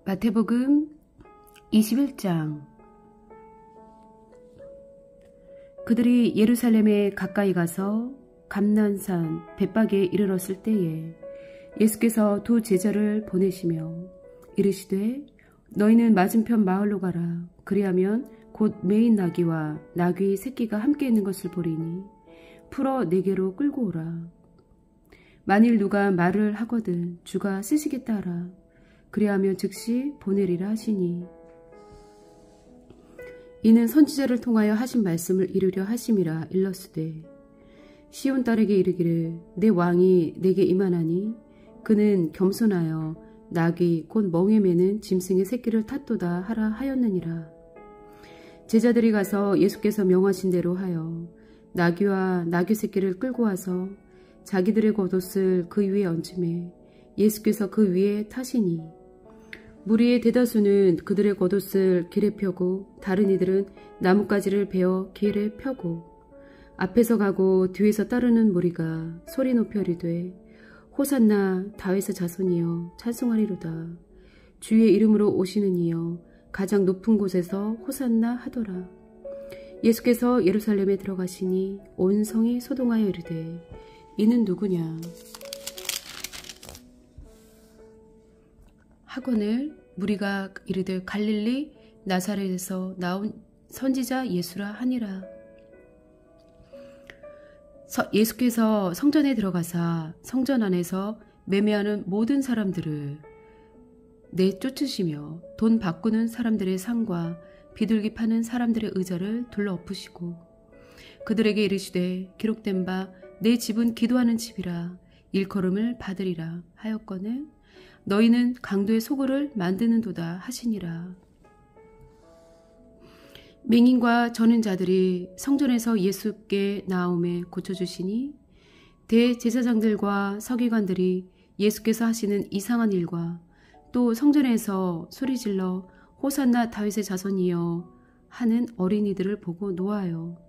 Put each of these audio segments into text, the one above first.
마태복음 21장. 그들이 예루살렘에 가까이 가서 감난산 벳박에 이르렀을 때에 예수께서 두 제자를 보내시며 이르시되 너희는 맞은편 마을로 가라. 그리하면 곧 매인 나귀와 나귀 새끼가 함께 있는 것을 보리니 풀어 내게로 끌고 오라. 만일 누가 말을 하거든 주가 쓰시겠다 하라. 그리하면 즉시 보내리라 하시니 이는 선지자를 통하여 하신 말씀을 이루려 하심이라. 일러스되 시온 딸에게 이르기를 내 왕이 내게 임하나니 그는 겸손하여 나귀 곧 멍에 매는 짐승의 새끼를 탔도다 하라 하였느니라. 제자들이 가서 예수께서 명하신 대로 하여 나귀와 나귀 새끼를 끌고 와서 자기들의 겉옷을 그 위에 얹음에 예수께서 그 위에 타시니 무리의 대다수는 그들의 겉옷을 길에 펴고 다른 이들은 나뭇가지를 베어 길에 펴고 앞에서 가고 뒤에서 따르는 무리가 소리 높여 이르되 호산나 다윗의 자손이여 찬송하리로다. 주의 이름으로 오시는 이여 가장 높은 곳에서 호산나 하더라. 예수께서 예루살렘에 들어가시니 온 성이 소동하여 이르되 이는 누구냐 하거늘 무리가 이르되 갈릴리 나사렛에서 나온 선지자 예수라 하니라. 예수께서 성전에 들어가사 성전 안에서 매매하는 모든 사람들을 내쫓으시며 돈 바꾸는 사람들의 상과 비둘기 파는 사람들의 의자를 둘러 엎으시고 그들에게 이르시되 기록된 바 내 집은 기도하는 집이라 일컬음을 받으리라 하였거늘 너희는 강도의 소굴을 만드는도다 하시니라. 맹인과 저는 자들이 성전에서 예수께 나옴에 고쳐주시니 대제사장들과 서기관들이 예수께서 하시는 이상한 일과 또 성전에서 소리질러 호산나 다윗의 자손이여 하는 어린이들을 보고 노하여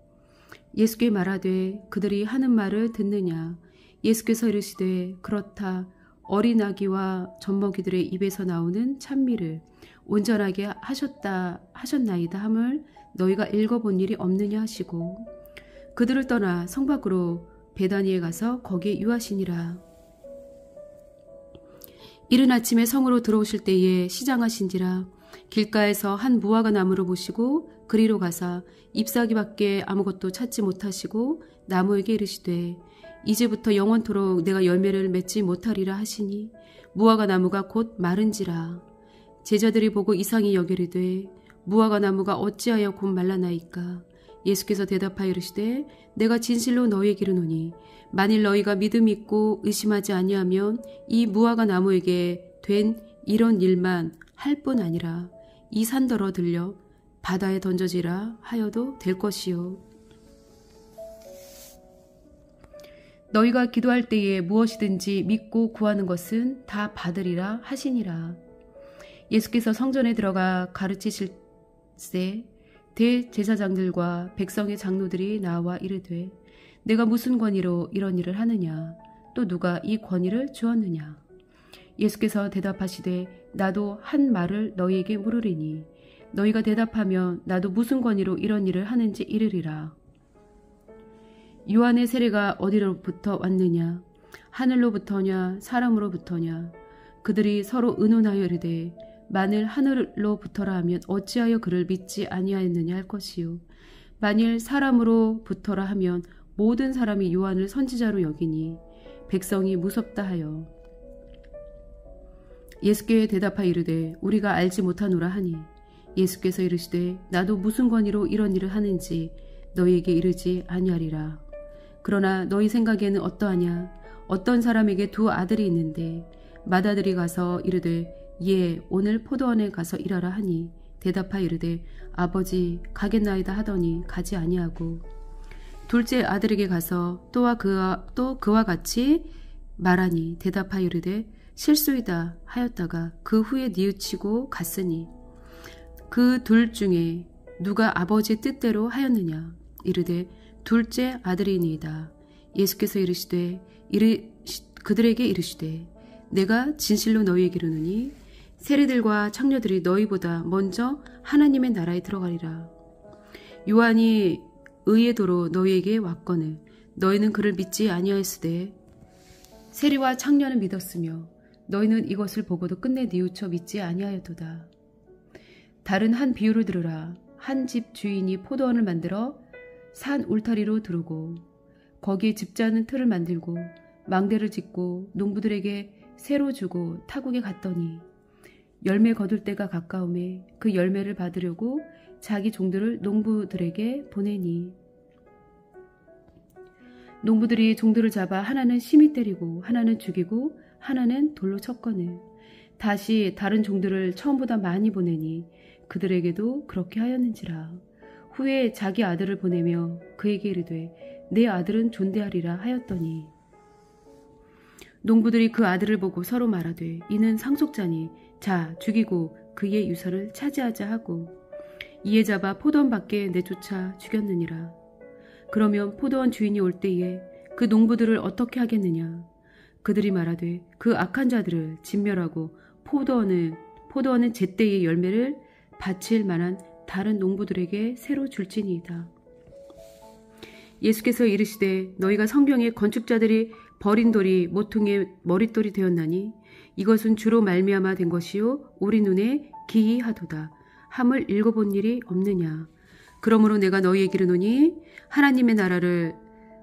예수께 말하되 그들이 하는 말을 듣느냐. 예수께서 이르시되 그렇다. 어린 아기와 젖먹이들의 입에서 나오는 찬미를 온전하게 하셨나이다 함을 너희가 읽어본 일이 없느냐 하시고 그들을 떠나 성 밖으로 베다니에 가서 거기에 유하시니라. 이른 아침에 성으로 들어오실 때에 시장하신지라 길가에서 한 무화과 나무를 보시고 그리로 가사 잎사귀밖에 아무것도 찾지 못하시고 나무에게 이르시되 이제부터 영원토록 내가 열매를 맺지 못하리라 하시니 무화과 나무가 곧 마른지라. 제자들이 보고 이상히 여기르되 무화과 나무가 어찌하여 곧 말라나이까. 예수께서 대답하여 이르시되 내가 진실로 너희에게 이르노니 만일 너희가 믿음이 있고 의심하지 아니하면 이 무화과 나무에게 된 이런 일만 할 뿐 아니라 이 산더러 들려 바다에 던져지라 하여도 될 것이요. 너희가 기도할 때에 무엇이든지 믿고 구하는 것은 다 받으리라 하시니라. 예수께서 성전에 들어가 가르치실세 대제사장들과 백성의 장로들이 나와 이르되 내가 무슨 권위로 이런 일을 하느냐. 또 누가 이 권위를 주었느냐. 예수께서 대답하시되 나도 한 말을 너희에게 물으리니 너희가 대답하면 나도 무슨 권위로 이런 일을 하는지 이르리라. 요한의 세례가 어디로부터 왔느냐. 하늘로부터냐 사람으로부터냐. 그들이 서로 의논하여 이르되 만일 하늘로부터라 하면 어찌하여 그를 믿지 아니하였느냐 할 것이요. 만일 사람으로부터라 하면 모든 사람이 요한을 선지자로 여기니 백성이 무섭다 하여 예수께 대답하여 이르되 우리가 알지 못하노라 하니 예수께서 이르시되 나도 무슨 권위로 이런 일을 하는지 너희에게 이르지 아니하리라. 그러나 너희 생각에는 어떠하냐. 어떤 사람에게 두 아들이 있는데 맏아들이 가서 이르되 예 오늘 포도원에 가서 일하라 하니 대답하여 이르되 아버지 가겠나이다 하더니 가지 아니하고 둘째 아들에게 가서 또 그와 같이 말하니 대답하여 이르되 실수이다 하였다가 그 후에 뉘우치고 갔으니 그 둘 중에 누가 아버지의 뜻대로 하였느냐. 이르되 둘째 아들이니이다. 예수께서 그들에게 이르시되 내가 진실로 너희에게 이르노니 세리들과 창녀들이 너희보다 먼저 하나님의 나라에 들어가리라. 요한이 의의 도로 너희에게 왔거늘 너희는 그를 믿지 아니하였으되 세리와 창녀는 믿었으며 너희는 이것을 보고도 끝내 뉘우쳐 믿지 아니하였도다. 다른 한 비유를 들으라. 한 집 주인이 포도원을 만들어 산 울타리로 두르고 거기에 집자는 틀을 만들고 망대를 짓고 농부들에게 새로 주고 타국에 갔더니 열매 거둘 때가 가까움에 그 열매를 받으려고 자기 종들을 농부들에게 보내니 농부들이 종들을 잡아 하나는 심히 때리고 하나는 죽이고 하나는 돌로 쳤거늘 다시 다른 종들을 처음보다 많이 보내니 그들에게도 그렇게 하였는지라. 후에 자기 아들을 보내며 그에게 이르되 내 아들은 존대하리라 하였더니 농부들이 그 아들을 보고 서로 말하되 이는 상속자니 자 죽이고 그의 유서를 차지하자 하고 이에 잡아 포도원 밖에 내쫓아 죽였느니라. 그러면 포도원 주인이 올 때에 그 농부들을 어떻게 하겠느냐. 그들이 말하되 그 악한 자들을 진멸하고 포도원은 제때의 열매를 바칠 만한 다른 농부들에게 새로 줄지니이다. 예수께서 이르시되 너희가 성경에 건축자들이 버린 돌이 모퉁이의 머릿돌이 되었나니 이것은 주로 말미암아 된 것이요 우리 눈에 기이하도다 함을 읽어본 일이 없느냐. 그러므로 내가 너희에게 이르노니 하나님의 나라를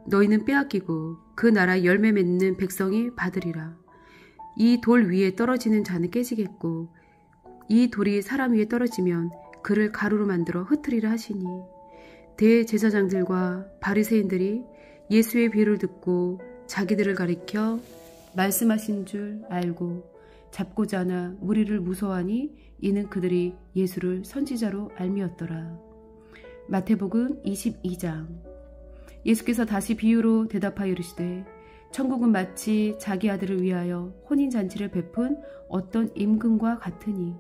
너희는 빼앗기고 그 나라 열매 맺는 백성이 받으리라. 이 돌 위에 떨어지는 자는 깨지겠고 이 돌이 사람 위에 떨어지면 그를 가루로 만들어 흩으리라 하시니 대제사장들과 바리새인들이 예수의 비유를 듣고 자기들을 가리켜 말씀하신 줄 알고 잡고자 하나 무리를 무서워하니 이는 그들이 예수를 선지자로 알미었더라. 마태복음 22장. 예수께서 다시 비유로 대답하여 이르시되 천국은 마치 자기 아들을 위하여 혼인잔치를 베푼 어떤 임금과 같으니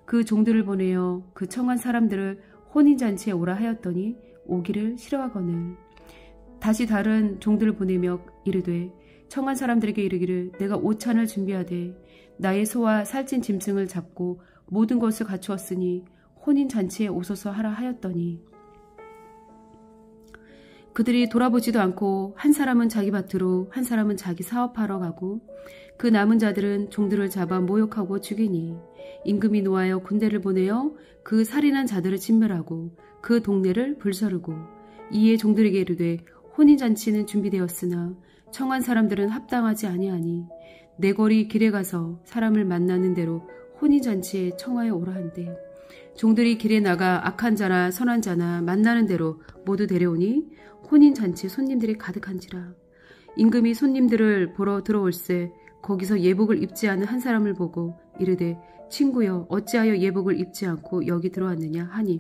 그 종들을 보내어 그 청한 사람들을 혼인잔치에 오라 하였더니 오기를 싫어하거늘 다시 다른 종들을 보내며 이르되 청한 사람들에게 이르기를 내가 오찬을 준비하되 나의 소와 살찐 짐승을 잡고 모든 것을 갖추었으니 혼인잔치에 오소서 하라 하였더니 그들이 돌아보지도 않고 한 사람은 자기 밭으로 한 사람은 자기 사업하러 가고 그 남은 자들은 종들을 잡아 모욕하고 죽이니 임금이 노하여 군대를 보내어 그 살인한 자들을 진멸하고 그 동네를 불사르고 이에 종들에게 이르되 혼인잔치는 준비되었으나 청한 사람들은 합당하지 아니하니 내 거리 길에 가서 사람을 만나는 대로 혼인잔치에 청하여 오라 한대 종들이 길에 나가 악한 자나 선한 자나 만나는 대로 모두 데려오니 혼인잔치 손님들이 가득한지라. 임금이 손님들을 보러 들어올세 거기서 예복을 입지 않은 한 사람을 보고 이르되 친구여 어찌하여 예복을 입지 않고 여기 들어왔느냐 하니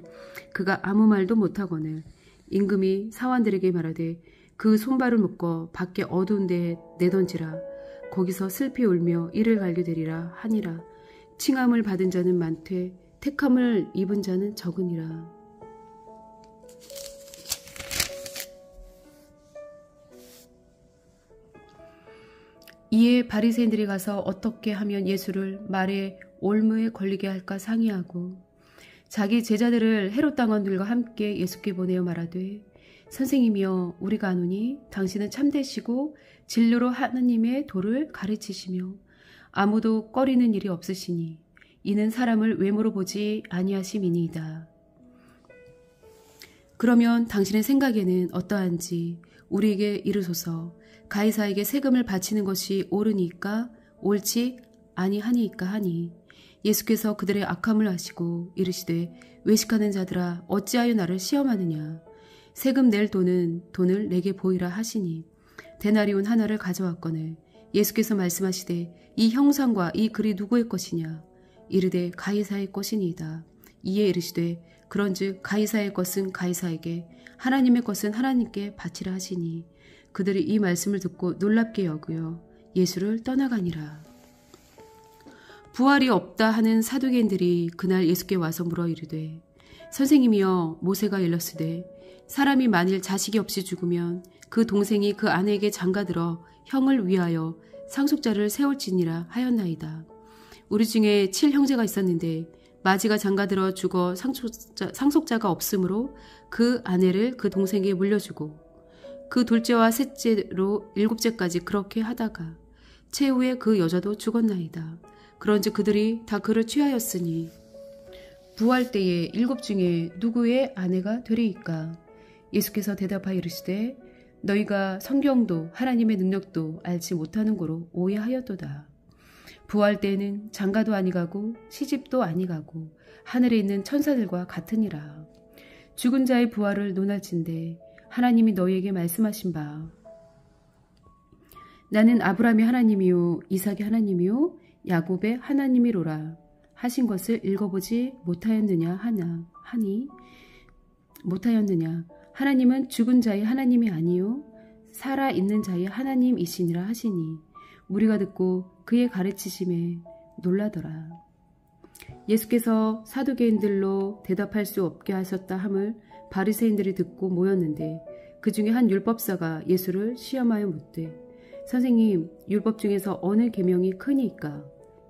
그가 아무 말도 못하거늘 임금이 사환들에게 말하되 그 손발을 묶어 밖에 어두운 데에 내던지라. 거기서 슬피 울며 이를 갈게 되리라 하니라. 칭함을 받은 자는 많되 택함을 입은 자는 적으니라. 이에 바리새인들이 가서 어떻게 하면 예수를 말에 올무에 걸리게 할까 상의하고 자기 제자들을 헤롯 당원들과 함께 예수께 보내어 말하되 선생님이여 우리가 아노니 당신은 참되시고 진료로 하느님의 도를 가르치시며 아무도 꺼리는 일이 없으시니 이는 사람을 외모로 보지 아니하심이니이다. 그러면 당신의 생각에는 어떠한지 우리에게 이르소서. 가이사에게 세금을 바치는 것이 옳으니까 옳지 아니하니까 하니 예수께서 그들의 악함을 아시고 이르시되 외식하는 자들아 어찌하여 나를 시험하느냐. 세금 낼 돈을 내게 보이라 하시니 데나리온 하나를 가져왔거늘 예수께서 말씀하시되 이 형상과 이 글이 누구의 것이냐. 이르되 가이사의 것이니이다. 이에 이르시되 그런즉 가이사의 것은 가이사에게 하나님의 것은 하나님께 바치라 하시니 그들이 이 말씀을 듣고 놀랍게 여겨 예수를 떠나가니라. 부활이 없다 하는 사두개인들이 그날 예수께 와서 물어 이르되 선생님이여 모세가 일렀으되 사람이 만일 자식이 없이 죽으면 그 동생이 그 아내에게 장가들어 형을 위하여 상속자를 세울지니라 하였나이다. 우리 중에 7형제가 있었는데 마지가 장가들어 죽어 상속자가 없으므로 그 아내를 그 동생에게 물려주고 그 둘째와 셋째로 일곱째까지 그렇게 하다가 최후에 그 여자도 죽었나이다. 그런즉 그들이 다 그를 취하였으니 부활 때에 일곱 중에 누구의 아내가 되리이까? 예수께서 대답하여 이르시되 너희가 성경도 하나님의 능력도 알지 못하는 고로 오해하였도다. 부활 때에는 장가도 아니가고 시집도 아니가고 하늘에 있는 천사들과 같으니라. 죽은 자의 부활을 논할진대 하나님이 너희에게 말씀하신 바 나는 아브라함의 하나님이요 이삭의 하나님이요 야곱의 하나님이로라 하신 것을 읽어보지 못하였느냐 하니 못하였느냐. 하나님은 죽은 자의 하나님이 아니요 살아있는 자의 하나님이시니라 하시니 무리가 듣고 그의 가르치심에 놀라더라. 예수께서 사두개인들로 대답할 수 없게 하셨다 함을 바리새인들이 듣고 모였는데 그 중에 한 율법사가 예수를 시험하여 묻되 선생님 율법 중에서 어느 계명이 크니이까?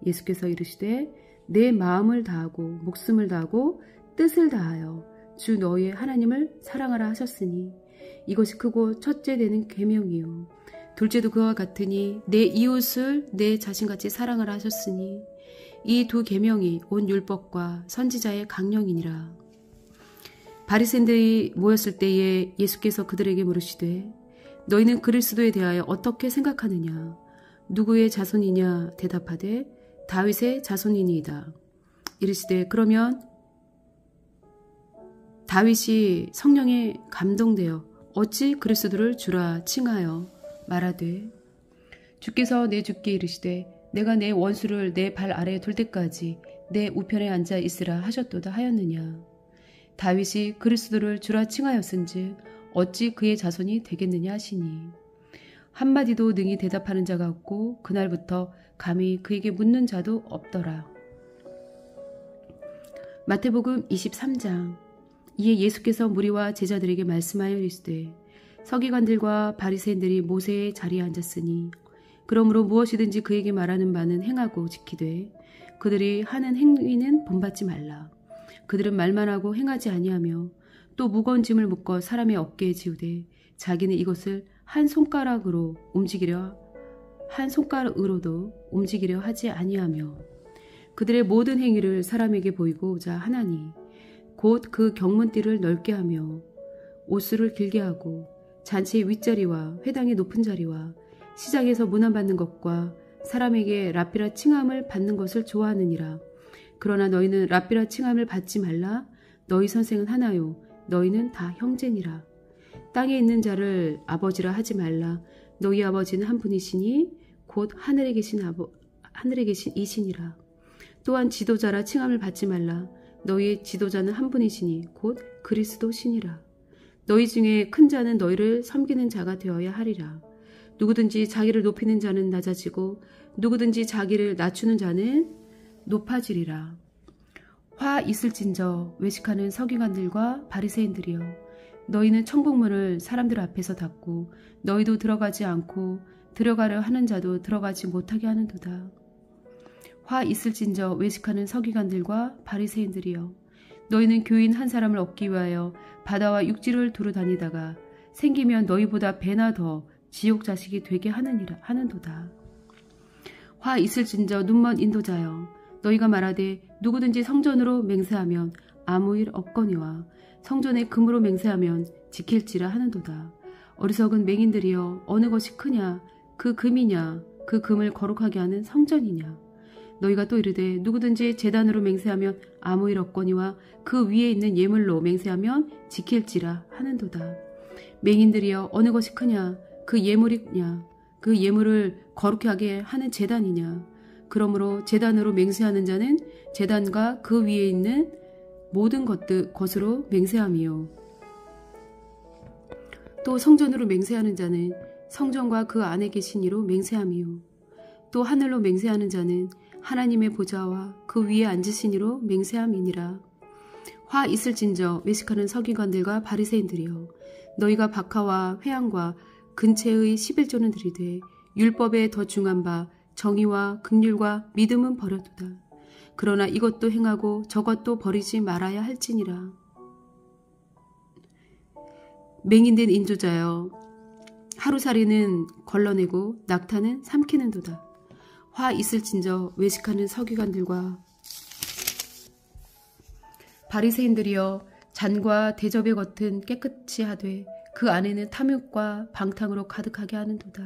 예수께서 이르시되 내 마음을 다하고 목숨을 다하고 뜻을 다하여 주 너희의 하나님을 사랑하라 하셨으니 이것이 크고 첫째 되는 계명이요 둘째도 그와 같으니 내 이웃을 내 자신같이 사랑하라 하셨으니 이 두 계명이 온 율법과 선지자의 강령이니라. 바리새인들이 모였을 때에 예수께서 그들에게 물으시되 너희는 그리스도에 대하여 어떻게 생각하느냐? 누구의 자손이냐? 대답하되 다윗의 자손이니이다. 이르시되 그러면 다윗이 성령에 감동되어 어찌 그리스도를 주라 칭하여 말하되 주께서 내 주께 이르시되 내가 내 원수를 내 발 아래에 둘 때까지 내 우편에 앉아 있으라 하셨도다 하였느냐. 다윗이 그리스도를 주라 칭하였은즉 어찌 그의 자손이 되겠느냐 하시니 한마디도 능히 대답하는 자가 없고 그날부터 감히 그에게 묻는 자도 없더라. 마태복음 23장. 이에 예수께서 무리와 제자들에게 말씀하여 이르시되 서기관들과 바리새인들이 모세의 자리에 앉았으니 그러므로 무엇이든지 그에게 말하는 바는 행하고 지키되 그들이 하는 행위는 본받지 말라. 그들은 말만 하고 행하지 아니하며 또 무거운 짐을 묶어 사람의 어깨에 지우되 자기는 이것을 한 손가락으로도 움직이려 하지 아니하며 그들의 모든 행위를 사람에게 보이고자 하나니 곧 그 경문띠를 넓게 하며 옷수를 길게 하고 잔치의 윗자리와 회당의 높은 자리와 시장에서 문안받는 것과 사람에게 랍비라 칭함을 받는 것을 좋아하느니라. 그러나 너희는 랍비라 칭함을 받지 말라. 너희 선생은 하나요 너희는 다 형제니라. 땅에 있는 자를 아버지라 하지 말라. 너희 아버지는 한 분이시니 곧 하늘에 계신 이시니라. 또한 지도자라 칭함을 받지 말라. 너희의 지도자는 한 분이시니 곧 그리스도시니라. 너희 중에 큰 자는 너희를 섬기는 자가 되어야 하리라. 누구든지 자기를 높이는 자는 낮아지고 누구든지 자기를 낮추는 자는 높아지리라. 화 있을진저 외식하는 서기관들과 바리새인들이여 너희는 천국문을 사람들 앞에서 닫고 너희도 들어가지 않고 들어가려 하는 자도 들어가지 못하게 하는도다. 화 있을진저 외식하는 서기관들과 바리새인들이여 너희는 교인 한 사람을 얻기 위하여 바다와 육지를 두루 다니다가 생기면 너희보다 배나 더 지옥 자식이 되게 하는도다. 화 있을진저 눈먼 인도자여 너희가 말하되 누구든지 성전으로 맹세하면 아무 일 없거니와 성전에 금으로 맹세하면 지킬지라 하는도다. 어리석은 맹인들이여 어느 것이 크냐 그 금이냐 그 금을 거룩하게 하는 성전이냐. 너희가 또 이르되 누구든지 제단으로 맹세하면 아무 일 없거니와 그 위에 있는 예물로 맹세하면 지킬지라 하는도다. 맹인들이여 어느 것이 크냐 그 예물이냐 그 예물을 거룩하게 하는 제단이냐. 그러므로 제단으로 맹세하는 자는 제단과 그 위에 있는 모든 것으로 맹세함이요 또 성전으로 맹세하는 자는 성전과 그 안에 계신 이로 맹세함이요 또 하늘로 맹세하는 자는 하나님의 보좌와 그 위에 앉으신 이로 맹세함이니라. 화 있을진저 외식하는 서기관들과 바리새인들이여 너희가 박하와 회향과 근체의 11조는 드리되 율법에 더 중한 바 정의와 긍휼과 믿음은 버려두다. 그러나 이것도 행하고 저것도 버리지 말아야 할지니라. 맹인된 인조자여, 하루살이는 걸러내고 낙타는 삼키는도다. 화 있을진저 외식하는 서기관들과 바리새인들이여, 잔과 대접의 겉은 깨끗이 하되 그 안에는 탐욕과 방탕으로 가득하게 하는도다.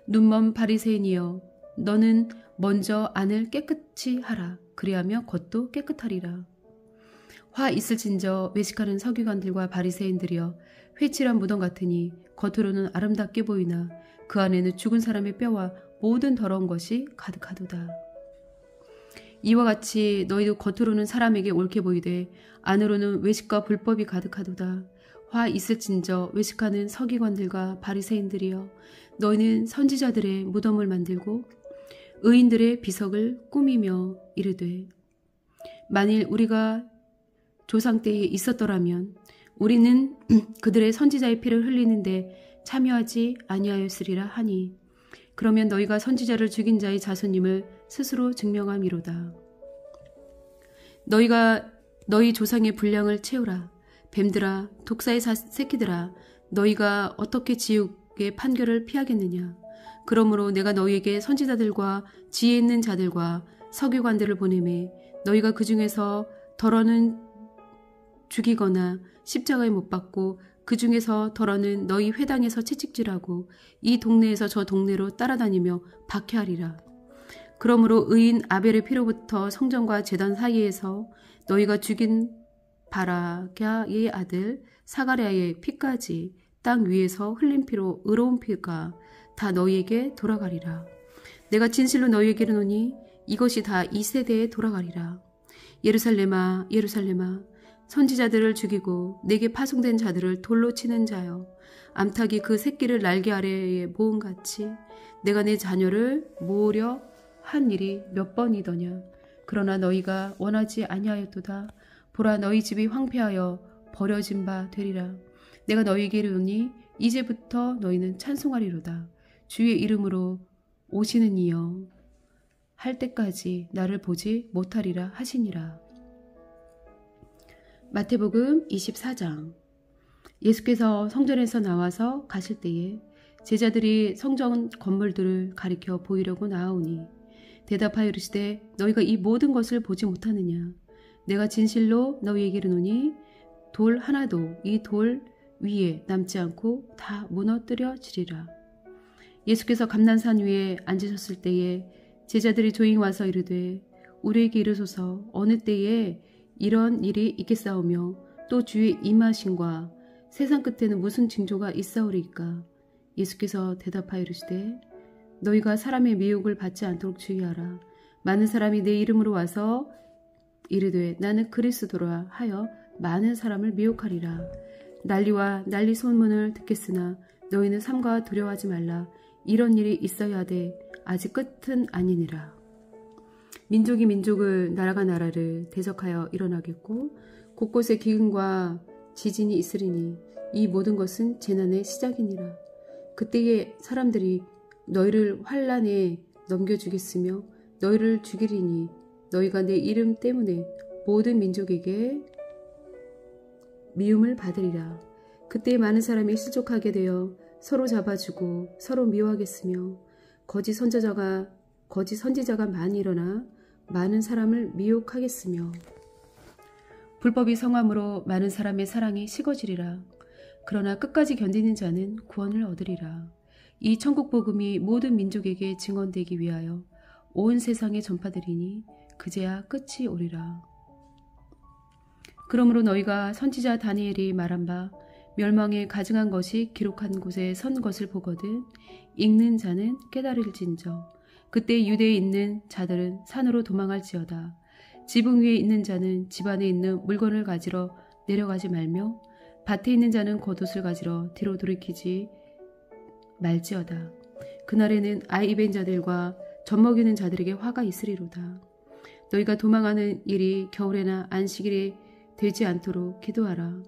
눈먼 바리새인이여, 너는 먼저 안을 깨끗이 하라. 그리하며 겉도 깨끗하리라. 화 있을진저 외식하는 서기관들과 바리새인들이여, 회칠한 무덤 같으니 겉으로는 아름답게 보이나 그 안에는 죽은 사람의 뼈와 모든 더러운 것이 가득하도다. 이와 같이 너희도 겉으로는 사람에게 옳게 보이되 안으로는 외식과 불법이 가득하도다. 화 있을진저 외식하는 서기관들과 바리새인들이여, 너희는 선지자들의 무덤을 만들고 의인들의 비석을 꾸미며 이르되, 만일 우리가 조상 때에 있었더라면 우리는 그들의 선지자의 피를 흘리는데 참여하지 아니하였으리라 하니, 그러면 너희가 선지자를 죽인 자의 자손임을 스스로 증명함이로다. 너희가 너희 조상의 분량을 채우라. 뱀들아, 독사의 새끼들아, 너희가 어떻게 지옥의 판결을 피하겠느냐. 그러므로 내가 너희에게 선지자들과 지혜 있는 자들과 서기관들을 보내매 너희가 그 중에서 덜어는 죽이거나 십자가에 못 박고 그 중에서 덜어는 너희 회당에서 채찍질하고 이 동네에서 저 동네로 따라다니며 박해하리라. 그러므로 의인 아벨의 피로부터 성전과 제단 사이에서 너희가 죽인 바라갸의 아들 사가랴의 피까지 땅 위에서 흘린 피로 의로운 피가 다 너희에게 돌아가리라. 내가 진실로 너희에게 이르노니 이것이 다 이 세대에 돌아가리라. 예루살렘아, 예루살렘아, 선지자들을 죽이고 내게 파송된 자들을 돌로 치는 자여, 암탉이 그 새끼를 날개 아래에 모음같이 내가 내 자녀를 모으려 한 일이 몇 번이더냐. 그러나 너희가 원하지 아니하였도다. 보라, 너희 집이 황폐하여 버려진 바 되리라. 내가 너희에게 이르노니 이제부터 너희는 찬송하리로다. 주의 이름으로 오시는 이여 할 때까지 나를 보지 못하리라 하시니라. 마태복음 24장. 예수께서 성전에서 나와서 가실 때에 제자들이 성전 건물들을 가리켜 보이려고 나아오니 대답하여 이르시되, 너희가 이 모든 것을 보지 못하느냐. 내가 진실로 너희에게 이르노니 돌 하나도 이 돌 위에 남지 않고 다 무너뜨려지리라. 예수께서 감난산 위에 앉으셨을 때에 제자들이 조용히 와서 이르되, 우리에게 이르소서, 어느 때에 이런 일이 있겠사오며 또 주의 임하심과 세상 끝에는 무슨 징조가 있사오리이까. 예수께서 대답하여 이르시되, 너희가 사람의 미혹을 받지 않도록 주의하라. 많은 사람이 내 이름으로 와서 이르되 나는 그리스도라 하여 많은 사람을 미혹하리라. 난리와 난리 소문을 듣겠으나 너희는 삼가 두려워하지 말라. 이런 일이 있어야 하되 아직 끝은 아니니라. 민족이 민족을, 나라가 나라를 대적하여 일어나겠고 곳곳에 기근과 지진이 있으리니 이 모든 것은 재난의 시작이니라. 그때에 사람들이 너희를 환난에 넘겨주겠으며 너희를 죽이리니 너희가 내 이름 때문에 모든 민족에게 미움을 받으리라. 그때 많은 사람이 실족하게 되어 서로 잡아주고 서로 미워하겠으며 거짓 선지자가 많이 일어나 많은 사람을 미혹하겠으며 불법이 성함으로 많은 사람의 사랑이 식어지리라. 그러나 끝까지 견디는 자는 구원을 얻으리라. 이 천국 복음이 모든 민족에게 증언되기 위하여 온 세상에 전파되리니 그제야 끝이 오리라. 그러므로 너희가 선지자 다니엘이 말한 바 멸망에 가증한 것이 기록한 곳에 선 것을 보거든 읽는 자는 깨달을진저. 그때 유대에 있는 자들은 산으로 도망할지어다. 지붕 위에 있는 자는 집 안에 있는 물건을 가지러 내려가지 말며 밭에 있는 자는 겉옷을 가지러 뒤로 돌이키지 말지어다. 그날에는 아이 입은 자들과 젖 먹이는 자들에게 화가 있으리로다. 너희가 도망하는 일이 겨울에나 안식일에 되지 않도록 기도하라.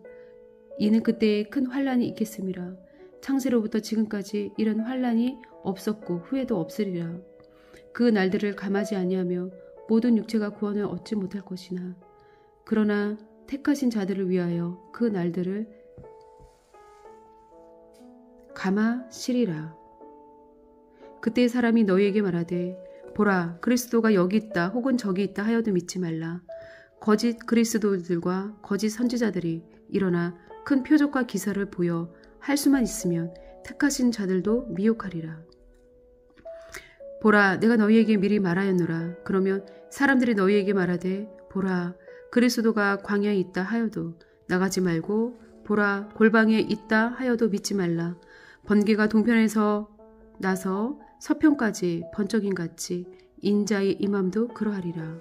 이는 그때에 큰 환란이 있겠음이라. 창세로부터 지금까지 이런 환란이 없었고 후에도 없으리라. 그 날들을 감하지 아니하며 모든 육체가 구원을 얻지 못할 것이나 그러나 택하신 자들을 위하여 그 날들을 감하시리라. 그때 사람이 너희에게 말하되 보라 그리스도가 여기 있다 혹은 저기 있다 하여도 믿지 말라. 거짓 그리스도들과 거짓 선지자들이 일어나 큰 표적과 기사를 보여 할 수만 있으면 택하신 자들도 미혹하리라. 보라 내가 너희에게 미리 말하였노라. 그러면 사람들이 너희에게 말하되 보라 그리스도가 광야에 있다 하여도 나가지 말고 보라 골방에 있다 하여도 믿지 말라. 번개가 동편에서 나서 서편까지 번쩍임같이 인자의 임함도 그러하리라.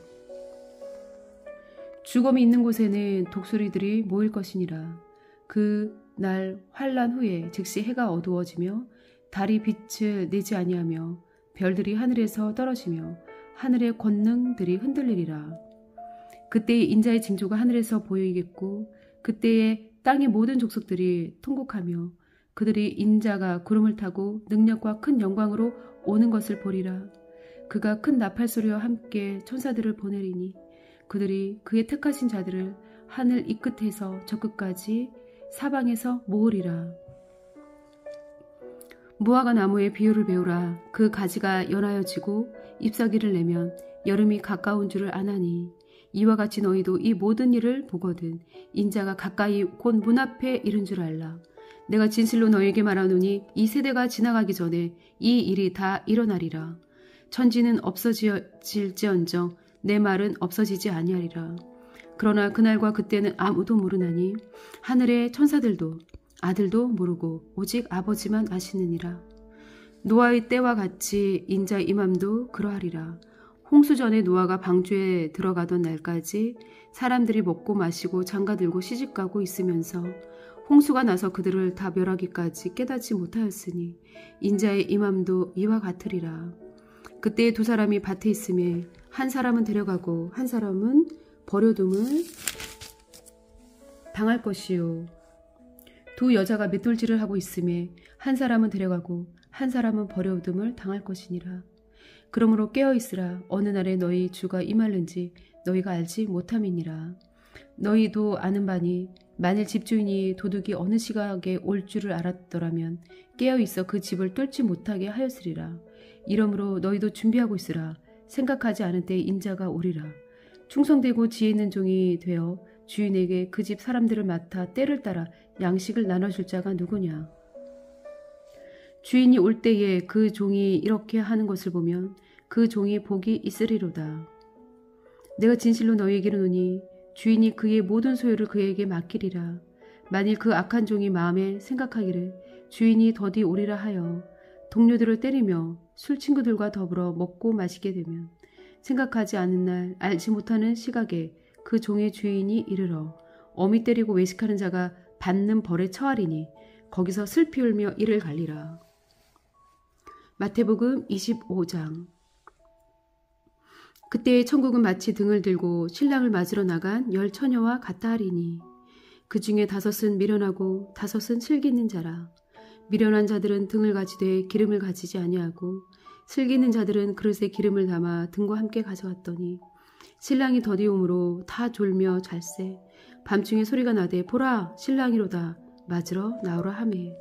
죽음이 있는 곳에는 독수리들이 모일 것이니라. 그 날 환난 후에 즉시 해가 어두워지며 달이 빛을 내지 아니하며 별들이 하늘에서 떨어지며 하늘의 권능들이 흔들리리라. 그때의 인자의 징조가 하늘에서 보이겠고 그때의 땅의 모든 족속들이 통곡하며 그들이 인자가 구름을 타고 능력과 큰 영광으로 오는 것을 보리라. 그가 큰 나팔소리와 함께 천사들을 보내리니 그들이 그의 택하신 자들을 하늘 이 끝에서 저 끝까지 사방에서 모으리라. 무화과 나무의 비유를 배우라. 그 가지가 연하여지고 잎사귀를 내면 여름이 가까운 줄을 아나니 이와 같이 너희도 이 모든 일을 보거든 인자가 가까이 곧 문 앞에 이른 줄 알라. 내가 진실로 너희에게 말하노니 이 세대가 지나가기 전에 이 일이 다 일어나리라. 천지는 없어질지언정 내 말은 없어지지 아니하리라. 그러나 그날과 그때는 아무도 모르나니 하늘의 천사들도 아들도 모르고 오직 아버지만 아시느니라. 노아의 때와 같이 인자의 임함도 그러하리라. 홍수 전에 노아가 방주에 들어가던 날까지 사람들이 먹고 마시고 장가들고 시집가고 있으면서 홍수가 나서 그들을 다 멸하기까지 깨닫지 못하였으니 인자의 임함도 이와 같으리라. 그때 두 사람이 밭에 있음에 한 사람은 데려가고 한 사람은 버려둠을 당할 것이요. 두 여자가 맷돌질을 하고 있음에 한 사람은 데려가고 한 사람은 버려둠을 당할 것이니라. 그러므로 깨어있으라. 어느 날에 너희 주가 임할는지 너희가 알지 못함이니라. 너희도 아는 바니 만일 집주인이 도둑이 어느 시각에 올 줄을 알았더라면 깨어있어 그 집을 뚫지 못하게 하였으리라. 이러므로 너희도 준비하고 있으라. 생각하지 않은 때에 인자가 오리라. 충성되고 지혜 있는 종이 되어 주인에게 그 집 사람들을 맡아 때를 따라 양식을 나눠줄 자가 누구냐. 주인이 올 때에 그 종이 이렇게 하는 것을 보면 그 종이 복이 있으리로다. 내가 진실로 너희에게 이르노니 주인이 그의 모든 소유를 그에게 맡기리라. 만일 그 악한 종이 마음에 생각하기를 주인이 더디 오리라 하여 동료들을 때리며 술 친구들과 더불어 먹고 마시게 되면 생각하지 않은 날 알지 못하는 시각에 그 종의 주인이 이르러 어미 때리고 외식하는 자가 받는 벌에 처하리니 거기서 슬피 울며 이를 갈리라. 마태복음 25장. 그때의 천국은 마치 등을 들고 신랑을 맞으러 나간 10 처녀와 같다 하리니 그 중에 5은 미련하고 5은 슬기 있는 자라. 미련한 자들은 등을 가지되 기름을 가지지 아니하고 슬기 있는 자들은 그릇에 기름을 담아 등과 함께 가져왔더니 신랑이 더디 오므로 다 졸며 잘세. 밤중에 소리가 나되 보라 신랑이로다 맞으러 나오라 하매.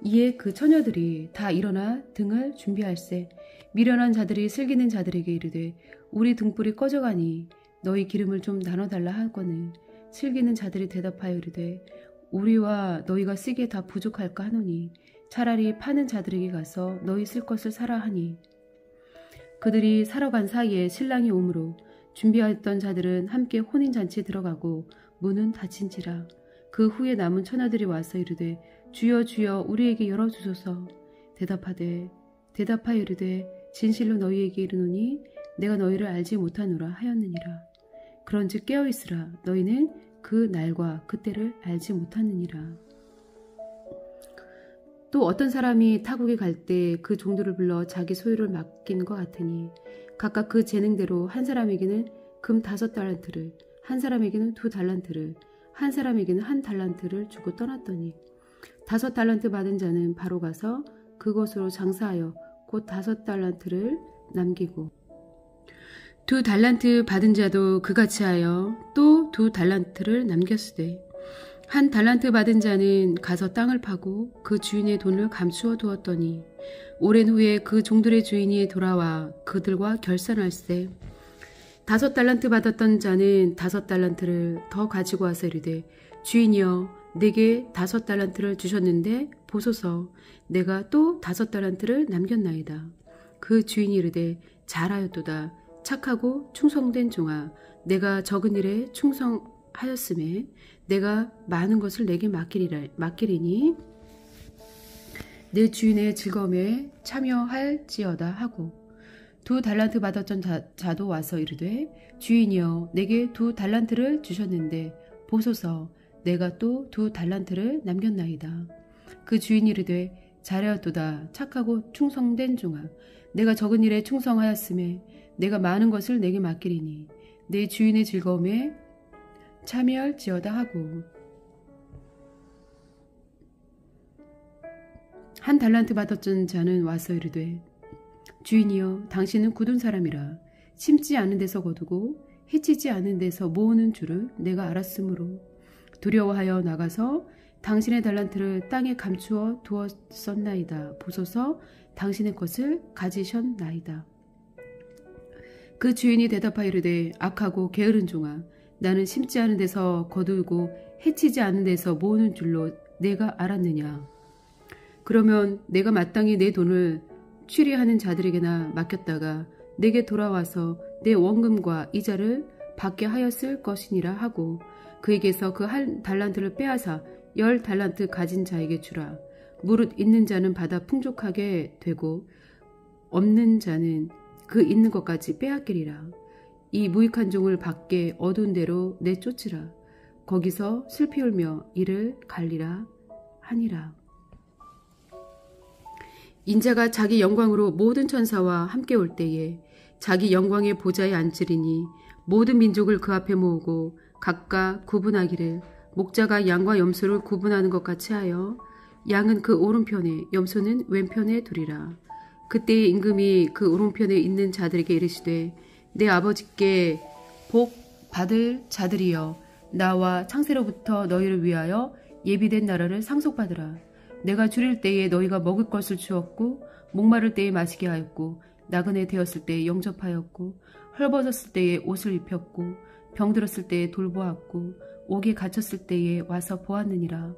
이에 그 처녀들이 다 일어나 등을 준비할세. 미련한 자들이 슬기는 자들에게 이르되 우리 등불이 꺼져가니 너희 기름을 좀 나눠달라 하거늘 슬기는 자들이 대답하여 이르되 우리와 너희가 쓰기에 다 부족할까 하노니 차라리 파는 자들에게 가서 너희 쓸 것을 사라 하니 그들이 사러 간 사이에 신랑이 오므로 준비하였던 자들은 함께 혼인잔치에 들어가고 문은 닫힌지라. 그 후에 남은 처녀들이 와서 이르되 주여 주여 우리에게 열어주소서. 대답하여 이르되 진실로 너희에게 이르노니 내가 너희를 알지 못하노라 하였느니라. 그런즉 깨어있으라. 너희는 그 날과 그때를 알지 못하느니라. 또 어떤 사람이 타국에 갈 때 그 종들을 불러 자기 소유를 맡긴 것 같으니 각각 그 재능대로 한 사람에게는 금 5달란트를, 한 사람에게는 2달란트를, 한 사람에게는 1달란트를 주고 떠났더니 5달란트 받은 자는 바로 가서 그것으로 장사하여 곧 5달란트를 남기고 2달란트 받은 자도 그같이 하여 또 2달란트를 남겼으되 1달란트 받은 자는 가서 땅을 파고 그 주인의 돈을 감추어 두었더니 오랜 후에 그 종들의 주인이 돌아와 그들과 결산할세 5달란트 받았던 자는 5달란트를 더 가지고 와서 이르되 주인이여 내게 5달란트를 주셨는데 보소서 내가 또 5달란트를 남겼나이다. 그 주인이 이르되 잘하였도다. 착하고 충성된 종아 내가 적은 일에 충성하였음에 내가 많은 것을 내게 맡기리니 내 주인의 즐거움에 참여할지어다 하고 2달란트 받았던 자도 와서 이르되 주인이여 내게 2달란트를 주셨는데 보소서 내가 또 2달란트를 남겼나이다. 그 주인이 이르되 잘하였도다. 착하고 충성된 종아 내가 적은 일에 충성하였음에 내가 많은 것을 내게 맡기리니 내 주인의 즐거움에 참여할지어다 하고 1달란트 받았던 자는 와서 이르되 주인이여 당신은 굳은 사람이라 심지 않은 데서 거두고 해치지 않은 데서 모으는 줄을 내가 알았으므로 두려워하여 나가서 당신의 달란트를 땅에 감추어 두었었나이다. 보소서 당신의 것을 가지셨나이다. 그 주인이 대답하여 이르되 악하고 게으른 종아 나는 심지 않은 데서 거두고 해치지 않은 데서 모으는 줄로 내가 알았느냐. 그러면 내가 마땅히 내 돈을 취리하는 자들에게나 맡겼다가 내게 돌아와서 내 원금과 이자를 받게 하였을 것이니라 하고 그에게서 그 1달란트를 빼앗아 10달란트 가진 자에게 주라. 무릇 있는 자는 받아 풍족하게 되고 없는 자는 그 있는 것까지 빼앗기리라. 이 무익한 종을 밖에 어두운 데로 내쫓으라. 거기서 슬피 울며 이를 갈리라 하니라. 인자가 자기 영광으로 모든 천사와 함께 올 때에 자기 영광의 보좌에 앉으리니 모든 민족을 그 앞에 모으고 각각 구분하기를 목자가 양과 염소를 구분하는 것 같이 하여 양은 그 오른편에 염소는 왼편에 두리라. 그때의 임금이 그 오른편에 있는 자들에게 이르시되 내 아버지께 복 받을 자들이여 나와 창세로부터 너희를 위하여 예비된 나라를 상속받으라. 내가 줄일 때에 너희가 먹을 것을 주었고 목마를 때에 마시게 하였고 나그네 되었을 때에 영접하였고 헐벗었을 때에 옷을 입혔고 병들었을 때에 돌보았고 옥에 갇혔을 때에 와서 보았느니라.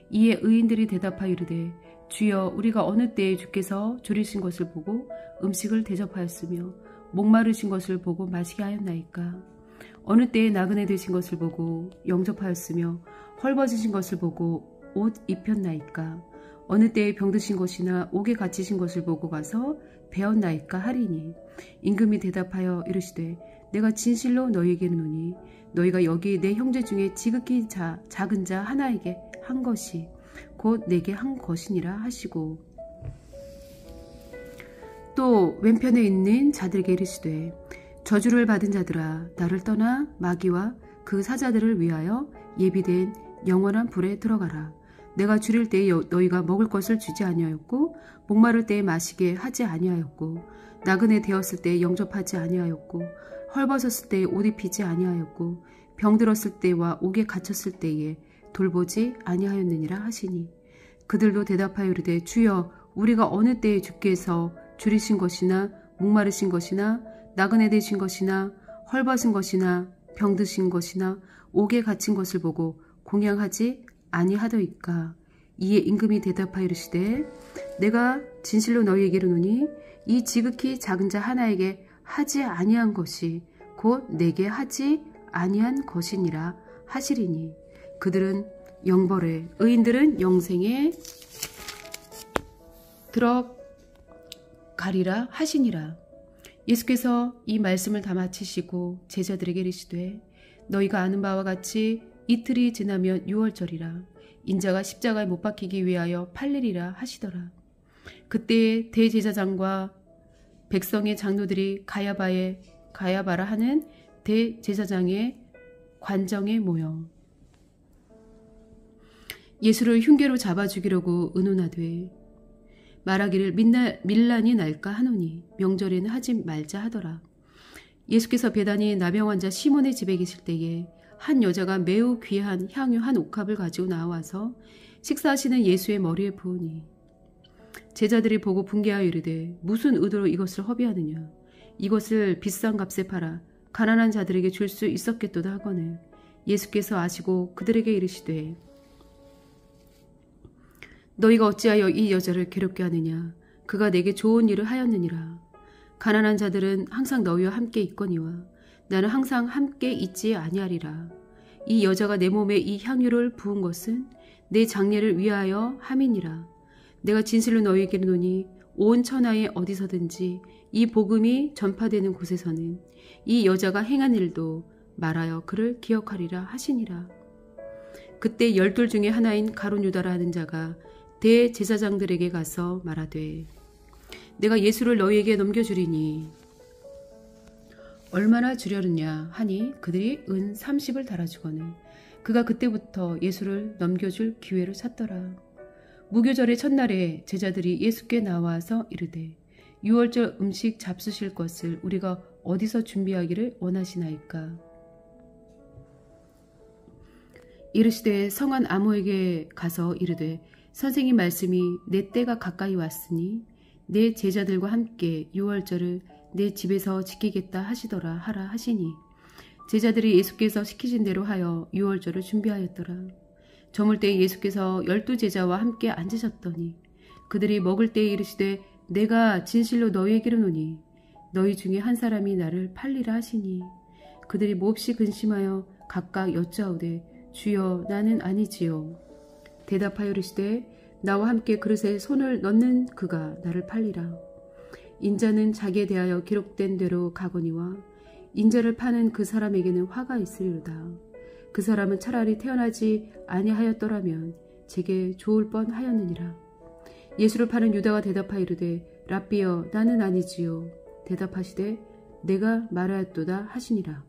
이에 의인들이 대답하여 이르되 주여 우리가 어느 때에 주께서 줄이신 것을 보고 음식을 대접하였으며 목마르신 것을 보고 마시게 하였나이까. 어느 때에 나그네 되신 것을 보고 영접하였으며 헐벗으신 것을 보고 옷 입혔나이까. 어느 때에 병드신 것이나 옥에 갇히신 것을 보고 가서 배웠나이까 하리니 임금이 대답하여 이르시되 내가 진실로 너희에게 이르노니 너희가 여기 내 형제 중에 지극히 작은 자 하나에게 한 것이 곧 내게 한 것이니라 하시고 또 왼편에 있는 자들에게 이르시되 저주를 받은 자들아 나를 떠나 마귀와 그 사자들을 위하여 예비된 영원한 불에 들어가라. 내가 줄일 때에 너희가 먹을 것을 주지 아니하였고 목마를 때에 마시게 하지 아니하였고 나그네 되었을 때에 영접하지 아니하였고 헐벗었을 때에 옷 입히지 아니하였고 병들었을 때와 옥에 갇혔을 때에 돌보지 아니하였느니라 하시니 그들도 대답하여 이르되 주여 우리가 어느 때에 주께서 줄이신 것이나 목마르신 것이나 나그네 되신 것이나 헐벗은 것이나 병드신 것이나 옥에 갇힌 것을 보고 공양하지 아니하더이까. 이에 임금이 대답하여 이르시되 내가 진실로 너희에게 이르노니 이 지극히 작은 자 하나에게 하지 아니한 것이 곧 내게 하지 아니한 것이니라 하시리니 그들은 영벌에 의인들은 영생에 들어가리라 하시니라. 예수께서 이 말씀을 다 마치시고 제자들에게 이르시되 너희가 아는 바와 같이 이틀이 지나면 유월절이라. 인자가 십자가에 못 박히기 위하여 팔리리라 하시더라. 그때 대제사장과 백성의 장로들이 가야바라 하는 대제사장의 관정에 모여 예수를 흉계로 잡아 죽이려고 의논하되 말하기를 밀란이 날까 하노니 명절에는 하지 말자 하더라. 예수께서 베다니 나병 환자 시몬의 집에 계실 때에 한 여자가 매우 귀한 향유 한 옥합을 가지고 나와서 식사하시는 예수의 머리에 부으니 제자들이 보고 분개하여 이르되 무슨 의도로 이것을 허비하느냐. 이것을 비싼 값에 팔아 가난한 자들에게 줄 수 있었겠도다 하거늘 예수께서 아시고 그들에게 이르시되 너희가 어찌하여 이 여자를 괴롭게 하느냐. 그가 내게 좋은 일을 하였느니라. 가난한 자들은 항상 너희와 함께 있거니와 나는 항상 함께 있지 아니하리라. 이 여자가 내 몸에 이 향유를 부은 것은 내 장례를 위하여 함이니라. 내가 진실로 너희에게 이르노니 온 천하에 어디서든지 이 복음이 전파되는 곳에서는 이 여자가 행한 일도 말하여 그를 기억하리라 하시니라. 그때 12 중에 하나인 가룟 유다라 하는 자가 대제사장들에게 가서 말하되 내가 예수를 너희에게 넘겨주리니 얼마나 주려느냐 하니 그들이 은 30을 달아주거늘 그가 그때부터 예수를 넘겨줄 기회를 찾더라. 무교절의 첫날에 제자들이 예수께 나와서 이르되 유월절 음식 잡수실 것을 우리가 어디서 준비하기를 원하시나이까. 이르시되 성한 아모에게 가서 이르되 선생님 말씀이 내 때가 가까이 왔으니 내 제자들과 함께 유월절을 내 집에서 지키겠다 하시더라 하라 하시니 제자들이 예수께서 시키신 대로 하여 유월절을 준비하였더라. 저물 때에 예수께서 12 제자와 함께 앉으셨더니 그들이 먹을 때에 이르시되 내가 진실로 너희에게 이르노니 너희 중에 한 사람이 나를 팔리라 하시니 그들이 몹시 근심하여 각각 여짜오되 주여 나는 아니지요. 대답하여 이르시되 나와 함께 그릇에 손을 넣는 그가 나를 팔리라. 인자는 자기에 대하여 기록된 대로 가거니와 인자를 파는 그 사람에게는 화가 있으리로다. 그 사람은 차라리 태어나지 아니하였더라면 제게 좋을 뻔하였느니라. 예수를 파는 유다가 대답하여 이르되 랍비여 나는 아니지요. 대답하시되 내가 말하였도다 하시니라.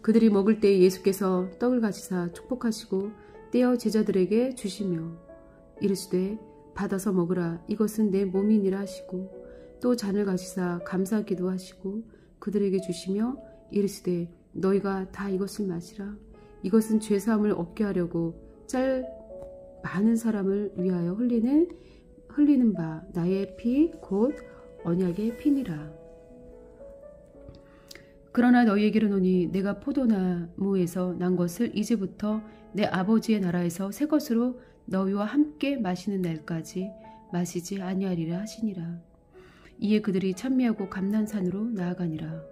그들이 먹을 때에 예수께서 떡을 가지사 축복하시고 떼어 제자들에게 주시며 이르시되 받아서 먹으라 이것은 내 몸이니라 하시고 또 잔을 가지사 감사기도 하시고 그들에게 주시며 이르시되 너희가 다 이것을 마시라 이것은 죄사함을 얻게 하려고 많은 사람을 위하여 흘리는 바 나의 피 곧 언약의 피니라. 그러나 너희에게 이르노니 내가 포도나무에서 난 것을 이제부터 내 아버지의 나라에서 새 것으로 너희와 함께 마시는 날까지 마시지 아니하리라 하시니라. 이에 그들이 찬미하고 감난산으로 나아가니라.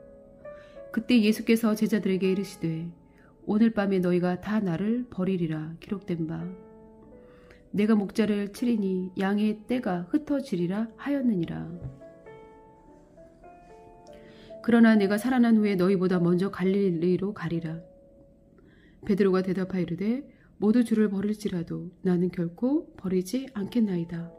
그때 예수께서 제자들에게 이르시되 오늘 밤에 너희가 다 나를 버리리라 기록된 바 내가 목자를 치리니 양의 떼가 흩어지리라 하였느니라. 그러나 내가 살아난 후에 너희보다 먼저 갈릴리로 가리라. 베드로가 대답하여 이르되 모두 주를 버릴지라도 나는 결코 버리지 않겠나이다.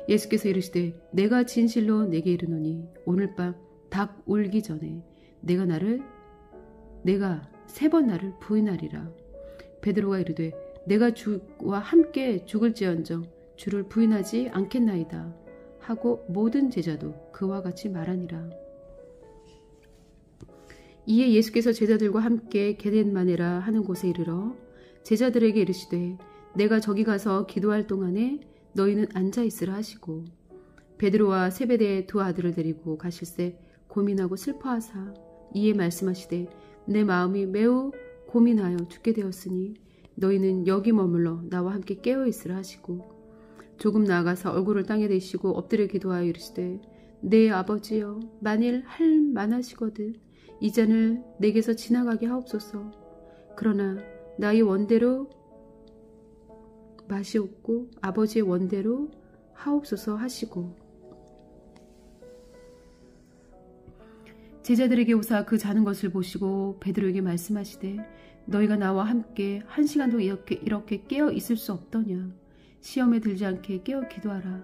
예수께서 이르시되 내가 진실로 내게 이르노니 오늘 밤 닭 울기 전에 내가 3번 나를 부인하리라. 베드로가 이르되 내가 주와 함께 죽을지언정 주를 부인하지 않겠나이다 하고 모든 제자도 그와 같이 말하니라. 이에 예수께서 제자들과 함께 게넷마네라 하는 곳에 이르러 제자들에게 이르시되 내가 저기 가서 기도할 동안에 너희는 앉아있으라 하시고 베드로와 세베대의 2 아들을 데리고 가실새 고민하고 슬퍼하사 이에 말씀하시되 내 마음이 매우 고민하여 죽게 되었으니 너희는 여기 머물러 나와 함께 깨어있으라 하시고 조금 나아가서 얼굴을 땅에 대시고 엎드려 기도하여 이르시되 내 아버지여 만일 할 만하시거든 이 잔을 내게서 지나가게 하옵소서. 그러나 나의 원대로 마시옵고 아버지의 원대로 하옵소서 하시고 제자들에게 오사 그 자는 것을 보시고 베드로에게 말씀하시되 너희가 나와 함께 1시간도 이렇게 깨어 있을 수 없더냐. 시험에 들지 않게 깨어 기도하라.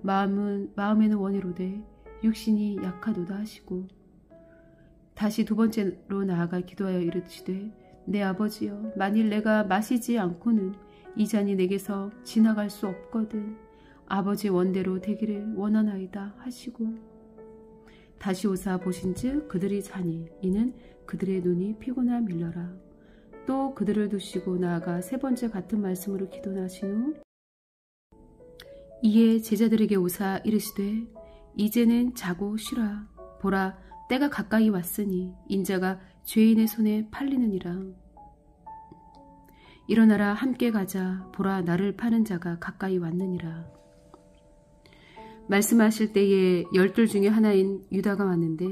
마음에는 원이로되 육신이 약하도다 하시고 다시 2번째로 나아가 기도하여 이르시되 내 아버지여 만일 내가 마시지 않고는 이 잔이 내게서 지나갈 수 없거든. 아버지 원대로 되기를 원하나이다 하시고 다시 오사 보신즉 그들이 자니 이는 그들의 눈이 피곤하 밀려라. 또 그들을 두시고 나아가 세 번째 같은 말씀으로 기도하신 후 이에 제자들에게 오사 이르시되 이제는 자고 쉬라. 보라 때가 가까이 왔으니 인자가 죄인의 손에 팔리느니라. 일어나라 함께 가자. 보라 나를 파는 자가 가까이 왔느니라. 말씀하실 때에 12 중에 하나인 유다가 왔는데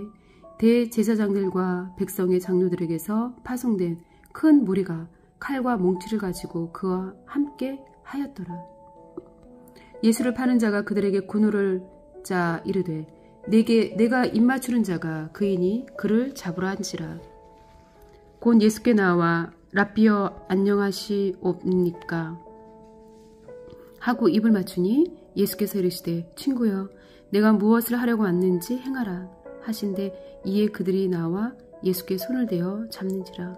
대제사장들과 백성의 장로들에게서 파송된 큰 무리가 칼과 몽치를 가지고 그와 함께 하였더라. 예수를 파는 자가 그들에게 군호를 짜 이르되 내가 입맞추는 자가 그이니 그를 잡으라 한지라. 곧 예수께 나와 랍비여 안녕하시옵니까 하고 입을 맞추니 예수께서 이르시되 친구여 내가 무엇을 하려고 왔는지 행하라 하신대 이에 그들이 나와 예수께 손을 대어 잡는지라.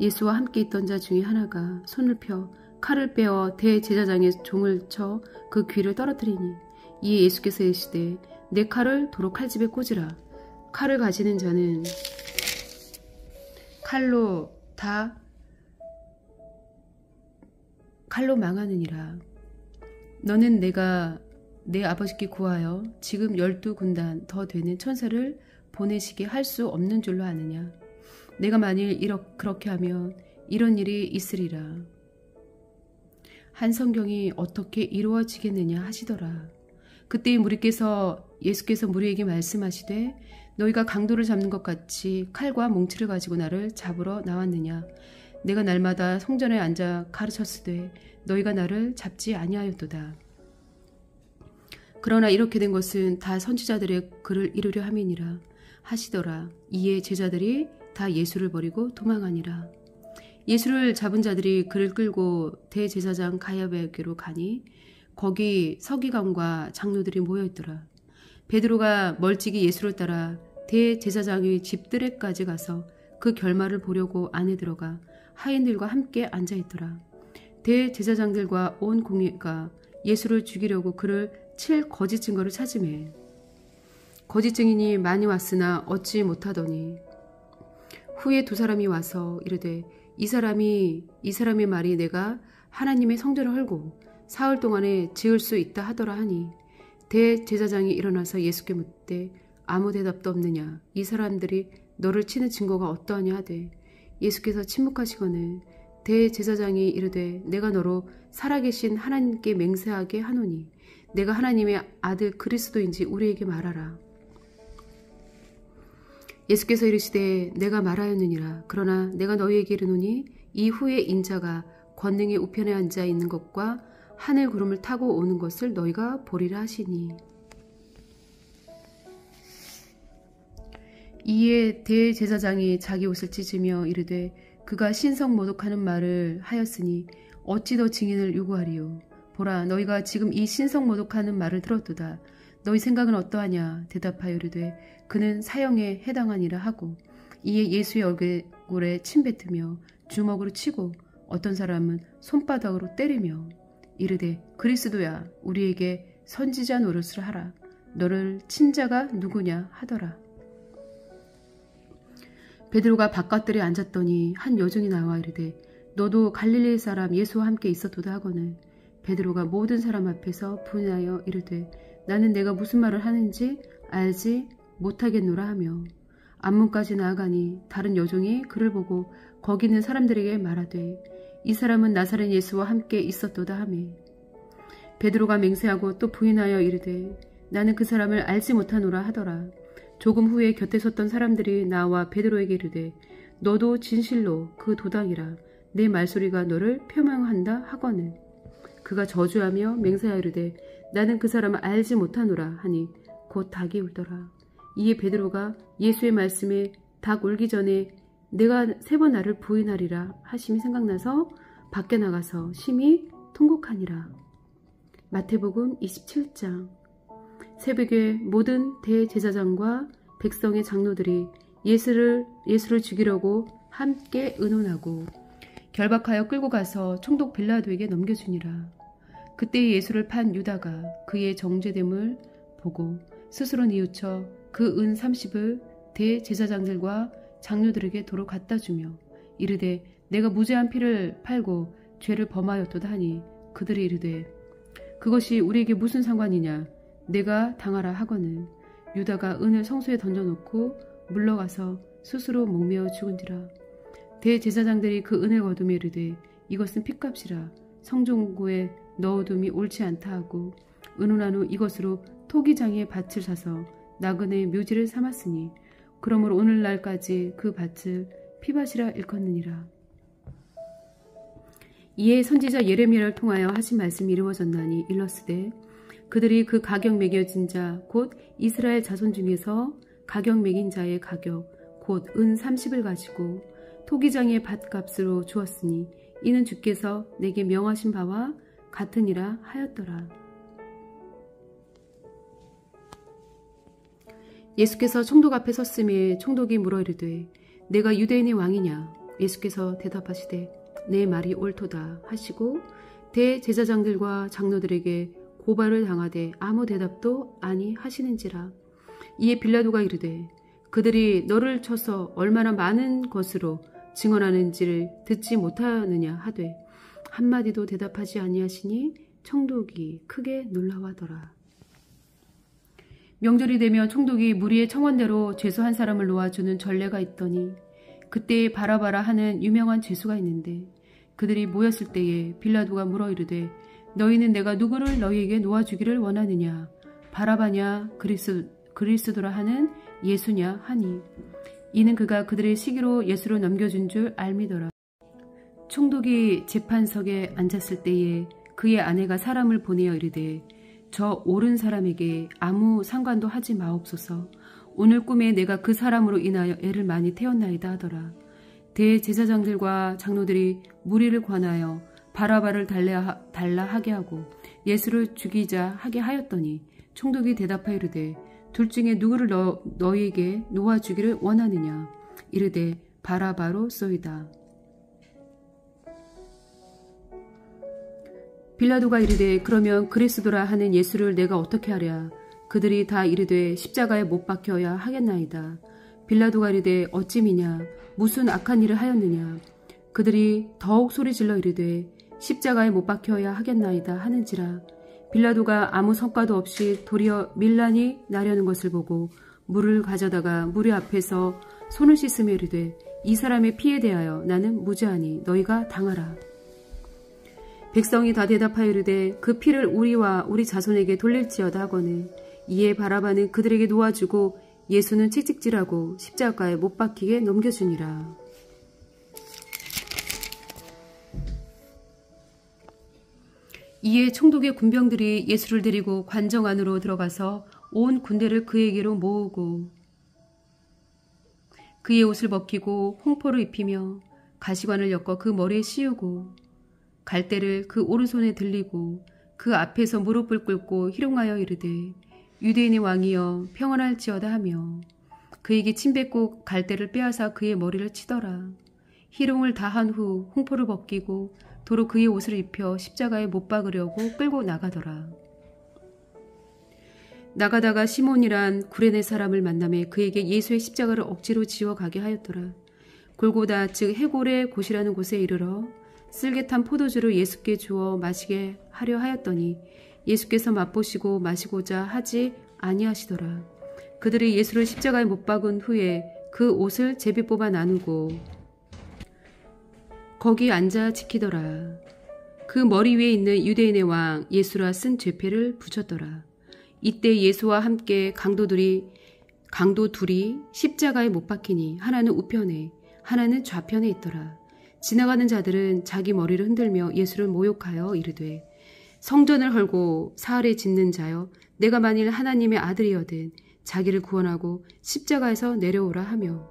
예수와 함께 있던 자 중에 하나가 손을 펴 칼을 빼어 대제사장의 종을 쳐 그 귀를 떨어뜨리니 이에 예수께서 이르시되 내 칼을 도로 칼집에 꽂으라. 칼을 가지는 자는 칼로 망하느니라. 너는 내가 내 아버지께 구하여 지금 12군단 더 되는 천사를 보내시게 할 수 없는 줄로 아느냐. 내가 만일 그렇게 하면 이런 일이 있으리라. 한 성경이 어떻게 이루어지겠느냐 하시더라. 그때 예수께서 무리에게 말씀하시되 너희가 강도를 잡는 것 같이 칼과 몽치를 가지고 나를 잡으러 나왔느냐. 내가 날마다 성전에 앉아 가르쳤으되 너희가 나를 잡지 아니하였도다. 그러나 이렇게 된 것은 다 선지자들의 글을 이루려 함이니라 하시더라. 이에 제자들이 다 예수를 버리고 도망하니라. 예수를 잡은 자들이 그를 끌고 대제사장 가야바에게로 가니 거기 서기관과 장로들이 모여있더라. 베드로가 멀찍이 예수를 따라 대제사장의 집들에까지 가서 그 결말을 보려고 안에 들어가 하인들과 함께 앉아있더라. 대제사장들과 온 공회가 예수를 죽이려고 그를 칠 거짓 증거를 찾으매 거짓 증인이 많이 왔으나 얻지 못하더니 후에 2 사람이 와서 이르되 이 사람의 말이 내가 하나님의 성전을 헐고 사흘 동안에 지을 수 있다 하더라 하니 대제사장이 일어나서 예수께 묻되 아무 대답도 없느냐. 이 사람들이 너를 치는 증거가 어떠하냐 하되 예수께서 침묵하시거늘 대제사장이 이르되 내가 너로 살아계신 하나님께 맹세하게 하노니 내가 하나님의 아들 그리스도인지 우리에게 말하라. 예수께서 이르시되 내가 말하였느니라. 그러나 내가 너희에게 이르노니 이후에 인자가 권능의 우편에 앉아 있는 것과 하늘 구름을 타고 오는 것을 너희가 보리라 하시니 이에 대제사장이 자기 옷을 찢으며 이르되 그가 신성 모독하는 말을 하였으니 어찌 더 증인을 요구하리요. 보라 너희가 지금 이 신성 모독하는 말을 들었도다. 너희 생각은 어떠하냐. 대답하여 이르되 그는 사형에 해당하니라 하고 이에 예수의 얼굴에 침 뱉으며 주먹으로 치고 어떤 사람은 손바닥으로 때리며 이르되 그리스도야 우리에게 선지자 노릇을 하라. 너를 친 자가 누구냐 하더라. 베드로가 바깥들에 앉았더니 한 여종이 나와 이르되 너도 갈릴리 사람 예수와 함께 있었도다 하거늘 베드로가 모든 사람 앞에서 부인하여 이르되 나는 내가 무슨 말을 하는지 알지 못하겠노라 하며 앞문까지 나아가니 다른 여종이 그를 보고 거기 있는 사람들에게 말하되 이 사람은 나사렛 예수와 함께 있었도다 하매 베드로가 맹세하고 또 부인하여 이르되 나는 그 사람을 알지 못하노라 하더라. 조금 후에 곁에 섰던 사람들이 나와 베드로에게 이르되 너도 진실로 그 도당이라 내 말소리가 너를 표명한다 하거늘 그가 저주하며 맹세하여 이르되 나는 그 사람을 알지 못하노라 하니 곧 닭이 울더라. 이에 베드로가 예수의 말씀에 닭 울기 전에 내가 3번 나를 부인하리라 하심이 생각나서 밖에 나가서 심히 통곡하니라. 마태복음 27장. 새벽에 모든 대제사장과 백성의 장로들이 예수를 죽이려고 함께 의논하고 결박하여 끌고 가서 총독 빌라도에게 넘겨주니라. 그때 예수를 판 유다가 그의 정죄됨을 보고 스스로 뉘우쳐 그 은 30을 대제사장들과 장로들에게 도로 갖다 주며 이르되 내가 무죄한 피를 팔고 죄를 범하였도다 하니 그들이 이르되 그것이 우리에게 무슨 상관이냐 내가 당하라 하거늘 유다가 은을 성소에 던져놓고 물러가서 스스로 목매어 죽은지라. 대제사장들이 그 은을 거두며 이르되 이것은 핏값이라 성종고에 넣어둠이 옳지 않다 하고 의논한 후 이것으로 토기장에 밭을 사서 나그네의 묘지를 삼았으니 그러므로 오늘날까지 그 밭을 피밭이라 일컫느니라. 이에 선지자 예레미야를 통하여 하신 말씀이 이루어졌나니 일렀으되 그들이 그 가격 매겨진 자 곧 이스라엘 자손 중에서 가격 매긴 자의 가격 곧 은 30을 가지고 토기장의 밭값으로 주었으니 이는 주께서 내게 명하신 바와 같으니라 하였더라. 예수께서 총독 앞에 섰음에 총독이 물어 이르되 내가 유대인의 왕이냐? 예수께서 대답하시되 내 말이 옳도다 하시고 대제사장들과 장로들에게 고발을 당하되 아무 대답도 아니 하시는지라. 이에 빌라도가 이르되 그들이 너를 쳐서 얼마나 많은 것으로 증언하는지를 듣지 못하느냐 하되 한마디도 대답하지 아니하시니 총독이 크게 놀라워하더라. 명절이 되면 총독이 무리의 청원대로 죄수 한 사람을 놓아주는 전례가 있더니 그때 바라바라 하는 유명한 죄수가 있는데 그들이 모였을 때에 빌라도가 물어 이르되 너희는 내가 누구를 너희에게 놓아주기를 원하느냐 바라바냐 그리스도라 하는 예수냐 하니 이는 그가 그들의 시기로 예수를 넘겨준 줄 알미더라. 총독이 재판석에 앉았을 때에 그의 아내가 사람을 보내어 이르되 저 옳은 사람에게 아무 상관도 하지 마옵소서. 오늘 꿈에 내가 그 사람으로 인하여 애를 많이 태웠나이다 하더라. 대제사장들과 장로들이 무리를 관하여 바라바를 달라 하게 하고 예수를 죽이자 하게 하였더니 총독이 대답하여 이르되 둘 중에 누구를 너희에게 놓아주기를 원하느냐 이르되 바라바로소이다. 빌라도가 이르되 그러면 그리스도라 하는 예수를 내가 어떻게 하랴? 그들이 다 이르되 십자가에 못 박혀야 하겠나이다. 빌라도가 이르되 어찌미냐? 무슨 악한 일을 하였느냐? 그들이 더욱 소리질러 이르되 십자가에 못 박혀야 하겠나이다 하는지라. 빌라도가 아무 성과도 없이 도리어 밀란이 나려는 것을 보고 물을 가져다가 무리 앞에서 손을 씻으며 이르되 이 사람의 피에 대하여 나는 무죄하니 너희가 당하라. 백성이 다 대답하여 이르되 그 피를 우리와 우리 자손에게 돌릴지어다 하거늘 이에 바라바는 그들에게 놓아주고 예수는 채찍질하고 십자가에 못 박히게 넘겨주니라. 이에 총독의 군병들이 예수를 데리고 관정 안으로 들어가서 온 군대를 그에게로 모으고 그의 옷을 벗기고 홍포를 입히며 가시관을 엮어 그 머리에 씌우고 갈대를 그 오른손에 들리고 그 앞에서 무릎을 꿇고 희롱하여 이르되 유대인의 왕이여 평안할지어다 하며 그에게 침 뱉고 갈대를 빼앗아 그의 머리를 치더라. 희롱을 다한 후 홍포를 벗기고 도로 그의 옷을 입혀 십자가에 못 박으려고 끌고 나가더라. 나가다가 시몬이란 구레네 사람을 만나매 그에게 예수의 십자가를 억지로 지어가게 하였더라. 골고다 즉 해골의 곳이라는 곳에 이르러 쓸개탄 포도주를 예수께 주어 마시게 하려 하였더니 예수께서 맛보시고 마시고자 하지 아니하시더라. 그들이 예수를 십자가에 못 박은 후에 그 옷을 제비 뽑아 나누고 거기 앉아 지키더라. 그 머리 위에 있는 유대인의 왕 예수라 쓴 죄패를 붙였더라. 이때 예수와 함께 강도 둘이 십자가에 못 박히니 하나는 우편에 하나는 좌편에 있더라. 지나가는 자들은 자기 머리를 흔들며 예수를 모욕하여 이르되 성전을 헐고 사흘에 짓는 자여 내가 만일 하나님의 아들이어든 자기를 구원하고 십자가에서 내려오라 하며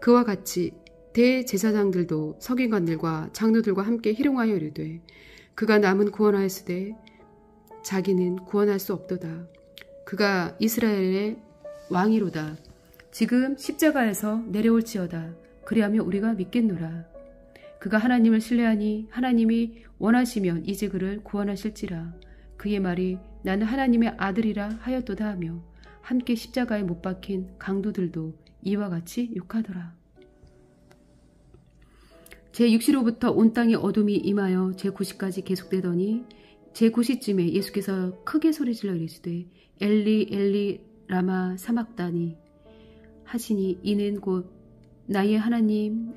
그와 같이 대제사장들도 서기관들과 장로들과 함께 희롱하여 이르되 그가 남은 구원하였으되 자기는 구원할 수 없도다. 그가 이스라엘의 왕이로다. 지금 십자가에서 내려올지어다. 그리하며 우리가 믿겠노라. 그가 하나님을 신뢰하니 하나님이 원하시면 이제 그를 구원하실지라. 그의 말이 나는 하나님의 아들이라 하였도다 하며 함께 십자가에 못 박힌 강도들도 이와 같이 욕하더라. 제6시로부터 온 땅에 어둠이 임하여 제9시까지 계속되더니 제9시쯤에 예수께서 크게 소리질러 이르시되 엘리 엘리 라마 사막다니 하시니 이는 곧 나의 하나님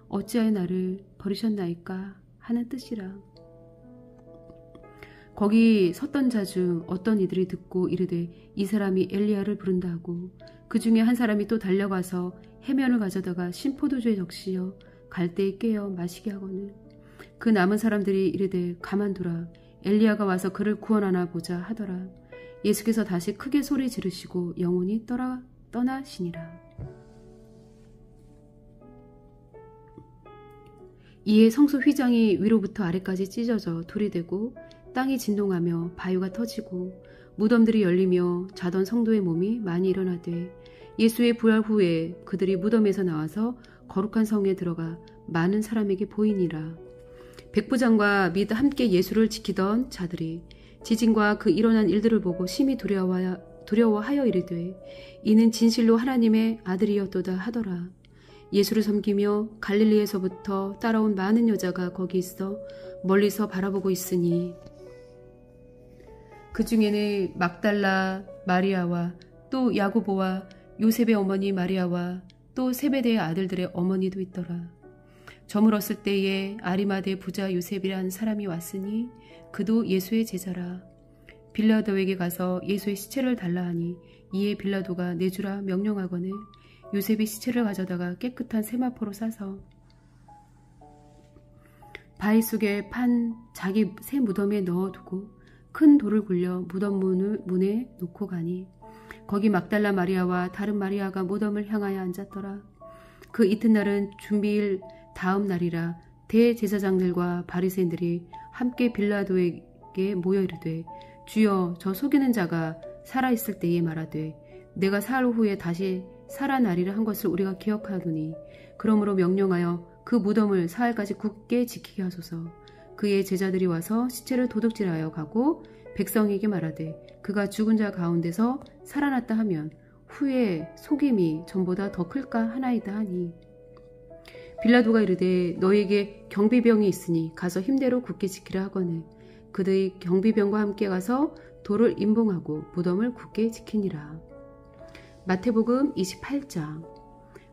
어찌하여 나를 버리셨나이까 하는 뜻이라. 거기 섰던 자 중 어떤 이들이 듣고 이르되 이 사람이 엘리야를 부른다 하고 그 중에 한 사람이 또 달려가서 해면을 가져다가 신포도주에 적시어 갈대에 깨어 마시게 하거늘 그 남은 사람들이 이르되 가만두라 엘리야가 와서 그를 구원하나 보자 하더라. 예수께서 다시 크게 소리 지르시고 영혼이 떠나시니라. 이에 성소 휘장이 위로부터 아래까지 찢어져 돌이 되고 땅이 진동하며 바위가 터지고 무덤들이 열리며 자던 성도의 몸이 많이 일어나되 예수의 부활 후에 그들이 무덤에서 나와서 거룩한 성에 들어가 많은 사람에게 보이니라. 백부장과 및 함께 예수를 지키던 자들이 지진과 그 일어난 일들을 보고 심히 두려워하여 이르되 이는 진실로 하나님의 아들이었도다 하더라. 예수를 섬기며 갈릴리에서부터 따라온 많은 여자가 거기 있어 멀리서 바라보고 있으니 그 중에는 막달라 마리아와 또 야고보와 요셉의 어머니 마리아와 또 세베대의 아들들의 어머니도 있더라. 저물었을 때에 아리마대 부자 요셉이란 사람이 왔으니 그도 예수의 제자라. 빌라도에게 가서 예수의 시체를 달라 하니 이에 빌라도가 내주라 명령하거늘 요셉이 시체를 가져다가 깨끗한 세마포로 싸서 바위 속에 판 자기 새 무덤에 넣어두고 큰 돌을 굴려 무덤 문에 놓고 가니 거기 막달라 마리아와 다른 마리아가 무덤을 향하여 앉았더라. 그 이튿날은 준비일 다음 날이라 대제사장들과 바리새인들이 함께 빌라도에게 모여 이르되 주여 저 속이는 자가 살아있을 때에 말하되 내가 사흘 후에 다시 살아나리라 한 것을 우리가 기억하노니 그러므로 명령하여 그 무덤을 사흘까지 굳게 지키게 하소서. 그의 제자들이 와서 시체를 도둑질하여 가고 백성에게 말하되 그가 죽은 자 가운데서 살아났다 하면 후에 속임이 전보다 더 클까 하나이다 하니 빌라도가 이르되 너에게 경비병이 있으니 가서 힘대로 굳게 지키라 하거늘 그들이 경비병과 함께 가서 돌을 임봉하고 무덤을 굳게 지키니라. 마태복음 28장.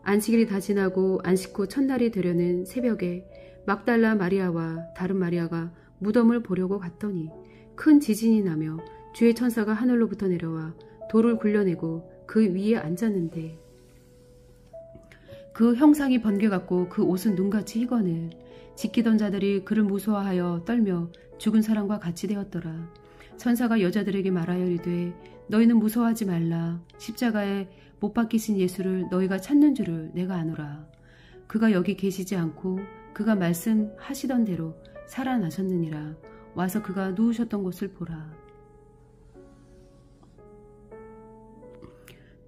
안식일이 다 지나고 안식 후 첫날이 되려는 새벽에 막달라 마리아와 다른 마리아가 무덤을 보려고 갔더니 큰 지진이 나며 주의 천사가 하늘로부터 내려와 돌을 굴려내고 그 위에 앉았는데 그 형상이 번개같고 그 옷은 눈같이 희거늘 지키던 자들이 그를 무서워하여 떨며 죽은 사람과 같이 되었더라. 천사가 여자들에게 말하여 이르되 너희는 무서워하지 말라. 십자가에 못 박히신 예수를 너희가 찾는 줄을 내가 아노라. 그가 여기 계시지 않고 그가 말씀하시던 대로 살아나셨느니라. 와서 그가 누우셨던 곳을 보라.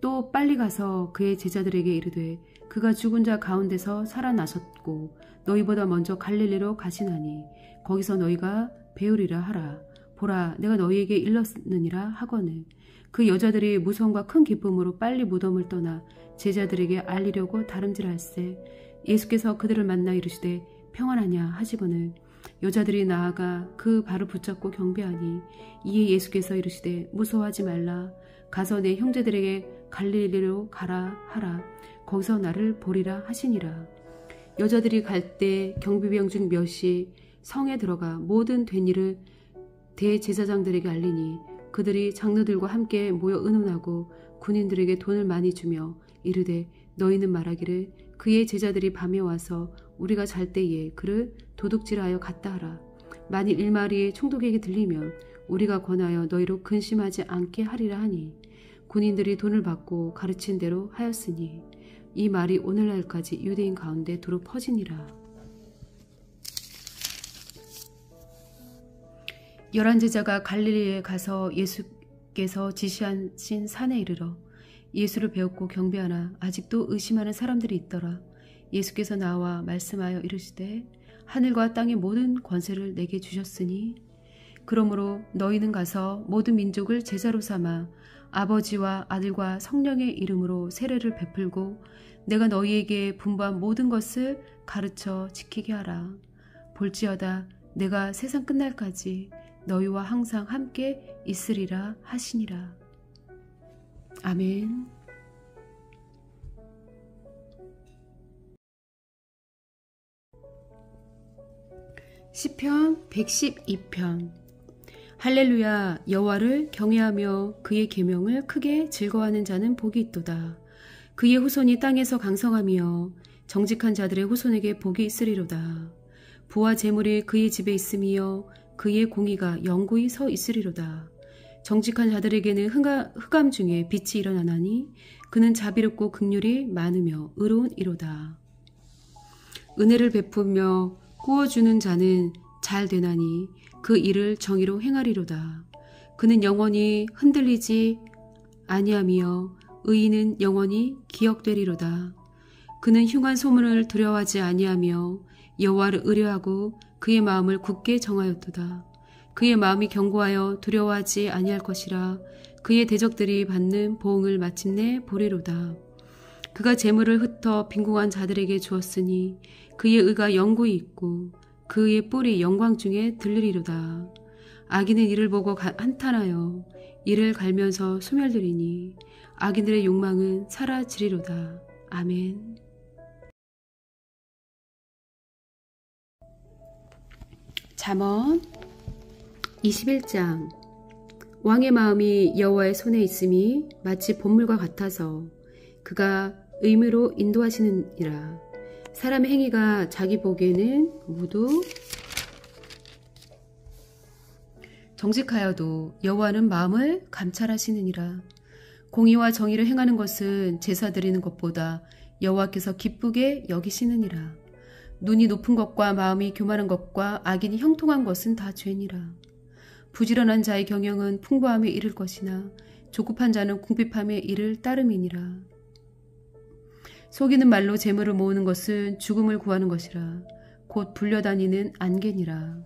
또 빨리 가서 그의 제자들에게 이르되 그가 죽은 자 가운데서 살아나셨고 너희보다 먼저 갈릴리로 가시나니 거기서 너희가 배우리라 하라. 보라 내가 너희에게 일렀느니라 하거늘 그 여자들이 무서움과 큰 기쁨으로 빨리 무덤을 떠나 제자들에게 알리려고 다름질할세 예수께서 그들을 만나 이르시되 평안하냐 하시거늘 여자들이 나아가 그 발을 붙잡고 경배하니 이에 예수께서 이르시되 무서워하지 말라. 가서 내 형제들에게 갈릴리로 가라 하라. 거기서 나를 보리라 하시니라. 여자들이 갈 때 경비병 중 몇이 성에 들어가 모든 된 일을 대제사장들에게 알리니 그들이 장로들과 함께 모여 의논하고 군인들에게 돈을 많이 주며 이르되 너희는 말하기를 그의 제자들이 밤에 와서 우리가 잘 때에 그를 도둑질하여 갔다 하라. 만일 일말이 총독에게 들리면 우리가 권하여 너희로 근심하지 않게 하리라 하니 군인들이 돈을 받고 가르친 대로 하였으니 이 말이 오늘날까지 유대인 가운데 두루 퍼지니라. 11 제자가 갈릴리에 가서 예수께서 지시하신 산에 이르러 예수를 배웠고 경배하나 아직도 의심하는 사람들이 있더라. 예수께서 나와 말씀하여 이르시되 하늘과 땅의 모든 권세를 내게 주셨으니 그러므로 너희는 가서 모든 민족을 제자로 삼아 아버지와 아들과 성령의 이름으로 세례를 베풀고 내가 너희에게 분부한 모든 것을 가르쳐 지키게 하라. 볼지어다 내가 세상 끝날까지 너희와 항상 함께 있으리라 하시니라. 아멘. 시편 112편. 할렐루야. 여호와를 경외하며 그의 계명을 크게 즐거워하는 자는 복이 있도다. 그의 후손이 땅에서 강성하며 정직한 자들의 후손에게 복이 있으리로다. 부와 재물이 그의 집에 있으며 그의 공의가 영구히 서 있으리로다. 정직한 자들에게는 흑암 중에 빛이 일어나나니 그는 자비롭고 긍휼이 많으며 의로운 이로다. 은혜를 베푸며 꾸어주는 자는 잘 되나니 그 일을 정의로 행하리로다. 그는 영원히 흔들리지 아니하며 의인은 영원히 기억되리로다. 그는 흉한 소문을 두려워하지 아니하며 여호와를 의뢰하고 그의 마음을 굳게 정하였도다. 그의 마음이 견고하여 두려워하지 아니할 것이라. 그의 대적들이 받는 보응을 마침내 보리로다. 그가 재물을 흩어 빈궁한 자들에게 주었으니 그의 의가 영구히 있고 그의 뿔이 영광 중에 들리리로다. 악인은 이를 보고 한탄하여 이를 갈면서 소멸되리니 악인들의 욕망은 사라지리로다. 아멘. 잠언 21장. 왕의 마음이 여호와의 손에 있음이 마치 봇물과 같아서 그가 의무로 인도하시느니라. 사람의 행위가 자기 보기에는 모두 정직하여도 여호와는 마음을 감찰하시느니라. 공의와 정의를 행하는 것은 제사 드리는 것보다 여호와께서 기쁘게 여기시느니라. 눈이 높은 것과 마음이 교만한 것과 악인이 형통한 것은 다 죄니라. 부지런한 자의 경영은 풍부함에 이를 것이나 조급한 자는 궁핍함에 이를 따름이니라. 속이는 말로 재물을 모으는 것은 죽음을 구하는 것이라. 곧 불려다니는 안개니라.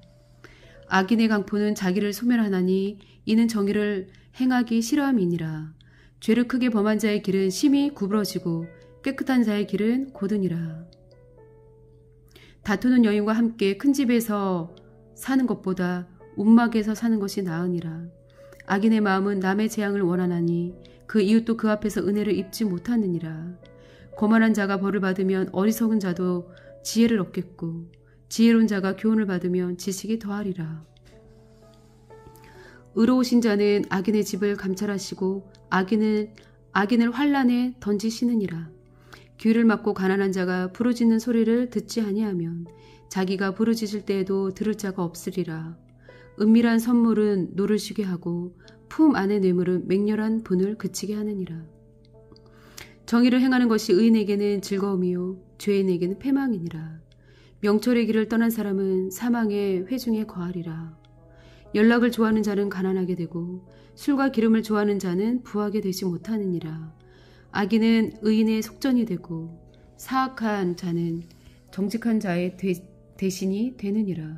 악인의 강포는 자기를 소멸하나니 이는 정의를 행하기 싫어함이니라. 죄를 크게 범한 자의 길은 심히 구부러지고 깨끗한 자의 길은 고드니라. 다투는 여인과 함께 큰 집에서 사는 것보다 움막에서 사는 것이 나으니라. 악인의 마음은 남의 재앙을 원하나니 그 이웃도 그 앞에서 은혜를 입지 못하느니라. 거만한 자가 벌을 받으면 어리석은 자도 지혜를 얻겠고 지혜로운 자가 교훈을 받으면 지식이 더하리라. 의로우신 자는 악인의 집을 감찰하시고 악인을 환란에 던지시느니라. 귀를 막고 가난한 자가 부르짖는 소리를 듣지 아니하면 자기가 부르짖을 때에도 들을 자가 없으리라. 은밀한 선물은 노를 쉬게 하고 품 안의 뇌물은 맹렬한 분을 그치게 하느니라. 정의를 행하는 것이 의인에게는 즐거움이요 죄인에게는 패망이니라. 명철의 길을 떠난 사람은 사망의 회중에 거하리라. 연락을 좋아하는 자는 가난하게 되고 술과 기름을 좋아하는 자는 부하게 되지 못하느니라. 악인은 의인의 속전이 되고 사악한 자는 정직한 자의 대신이 되느니라.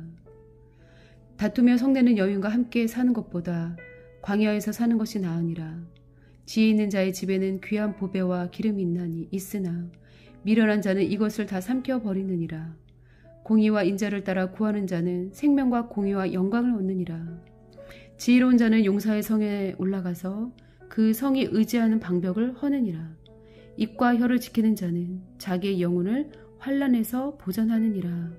다투며 성내는 여인과 함께 사는 것보다 광야에서 사는 것이 나으니라. 지혜 있는 자의 집에는 귀한 보배와 기름이 있으나 미련한 자는 이것을 다 삼켜버리느니라. 공의와 인자를 따라 구하는 자는 생명과 공의와 영광을 얻느니라. 지혜로운 자는 용사의 성에 올라가서 그 성이 의지하는 방벽을 허느니라. 입과 혀를 지키는 자는 자기의 영혼을 환난에서 보전하느니라.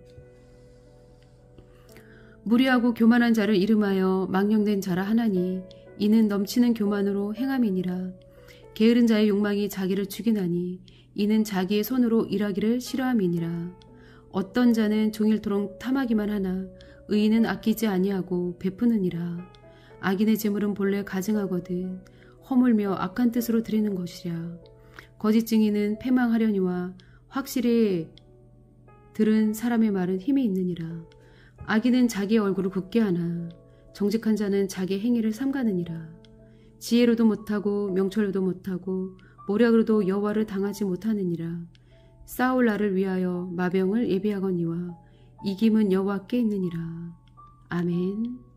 무리하고 교만한 자를 이름하여 망령된 자라 하나니 이는 넘치는 교만으로 행함이니라. 게으른 자의 욕망이 자기를 죽이나니 이는 자기의 손으로 일하기를 싫어함이니라. 어떤 자는 종일토록 탐하기만 하나 의인은 아끼지 아니하고 베푸느니라. 악인의 재물은 본래 가증하거든 허물며 악한 뜻으로 드리는 것이랴. 거짓 증인은 패망하려니와 확실히 들은 사람의 말은 힘이 있느니라. 악인은 자기의 얼굴을 굳게 하나 정직한 자는 자기의 행위를 삼가느니라. 지혜로도 못하고 명철로도 못하고 모략으로도 여호와를 당하지 못하느니라. 싸울 날을 위하여 마병을 예비하거니와 이김은 여호와께 있느니라. 아멘.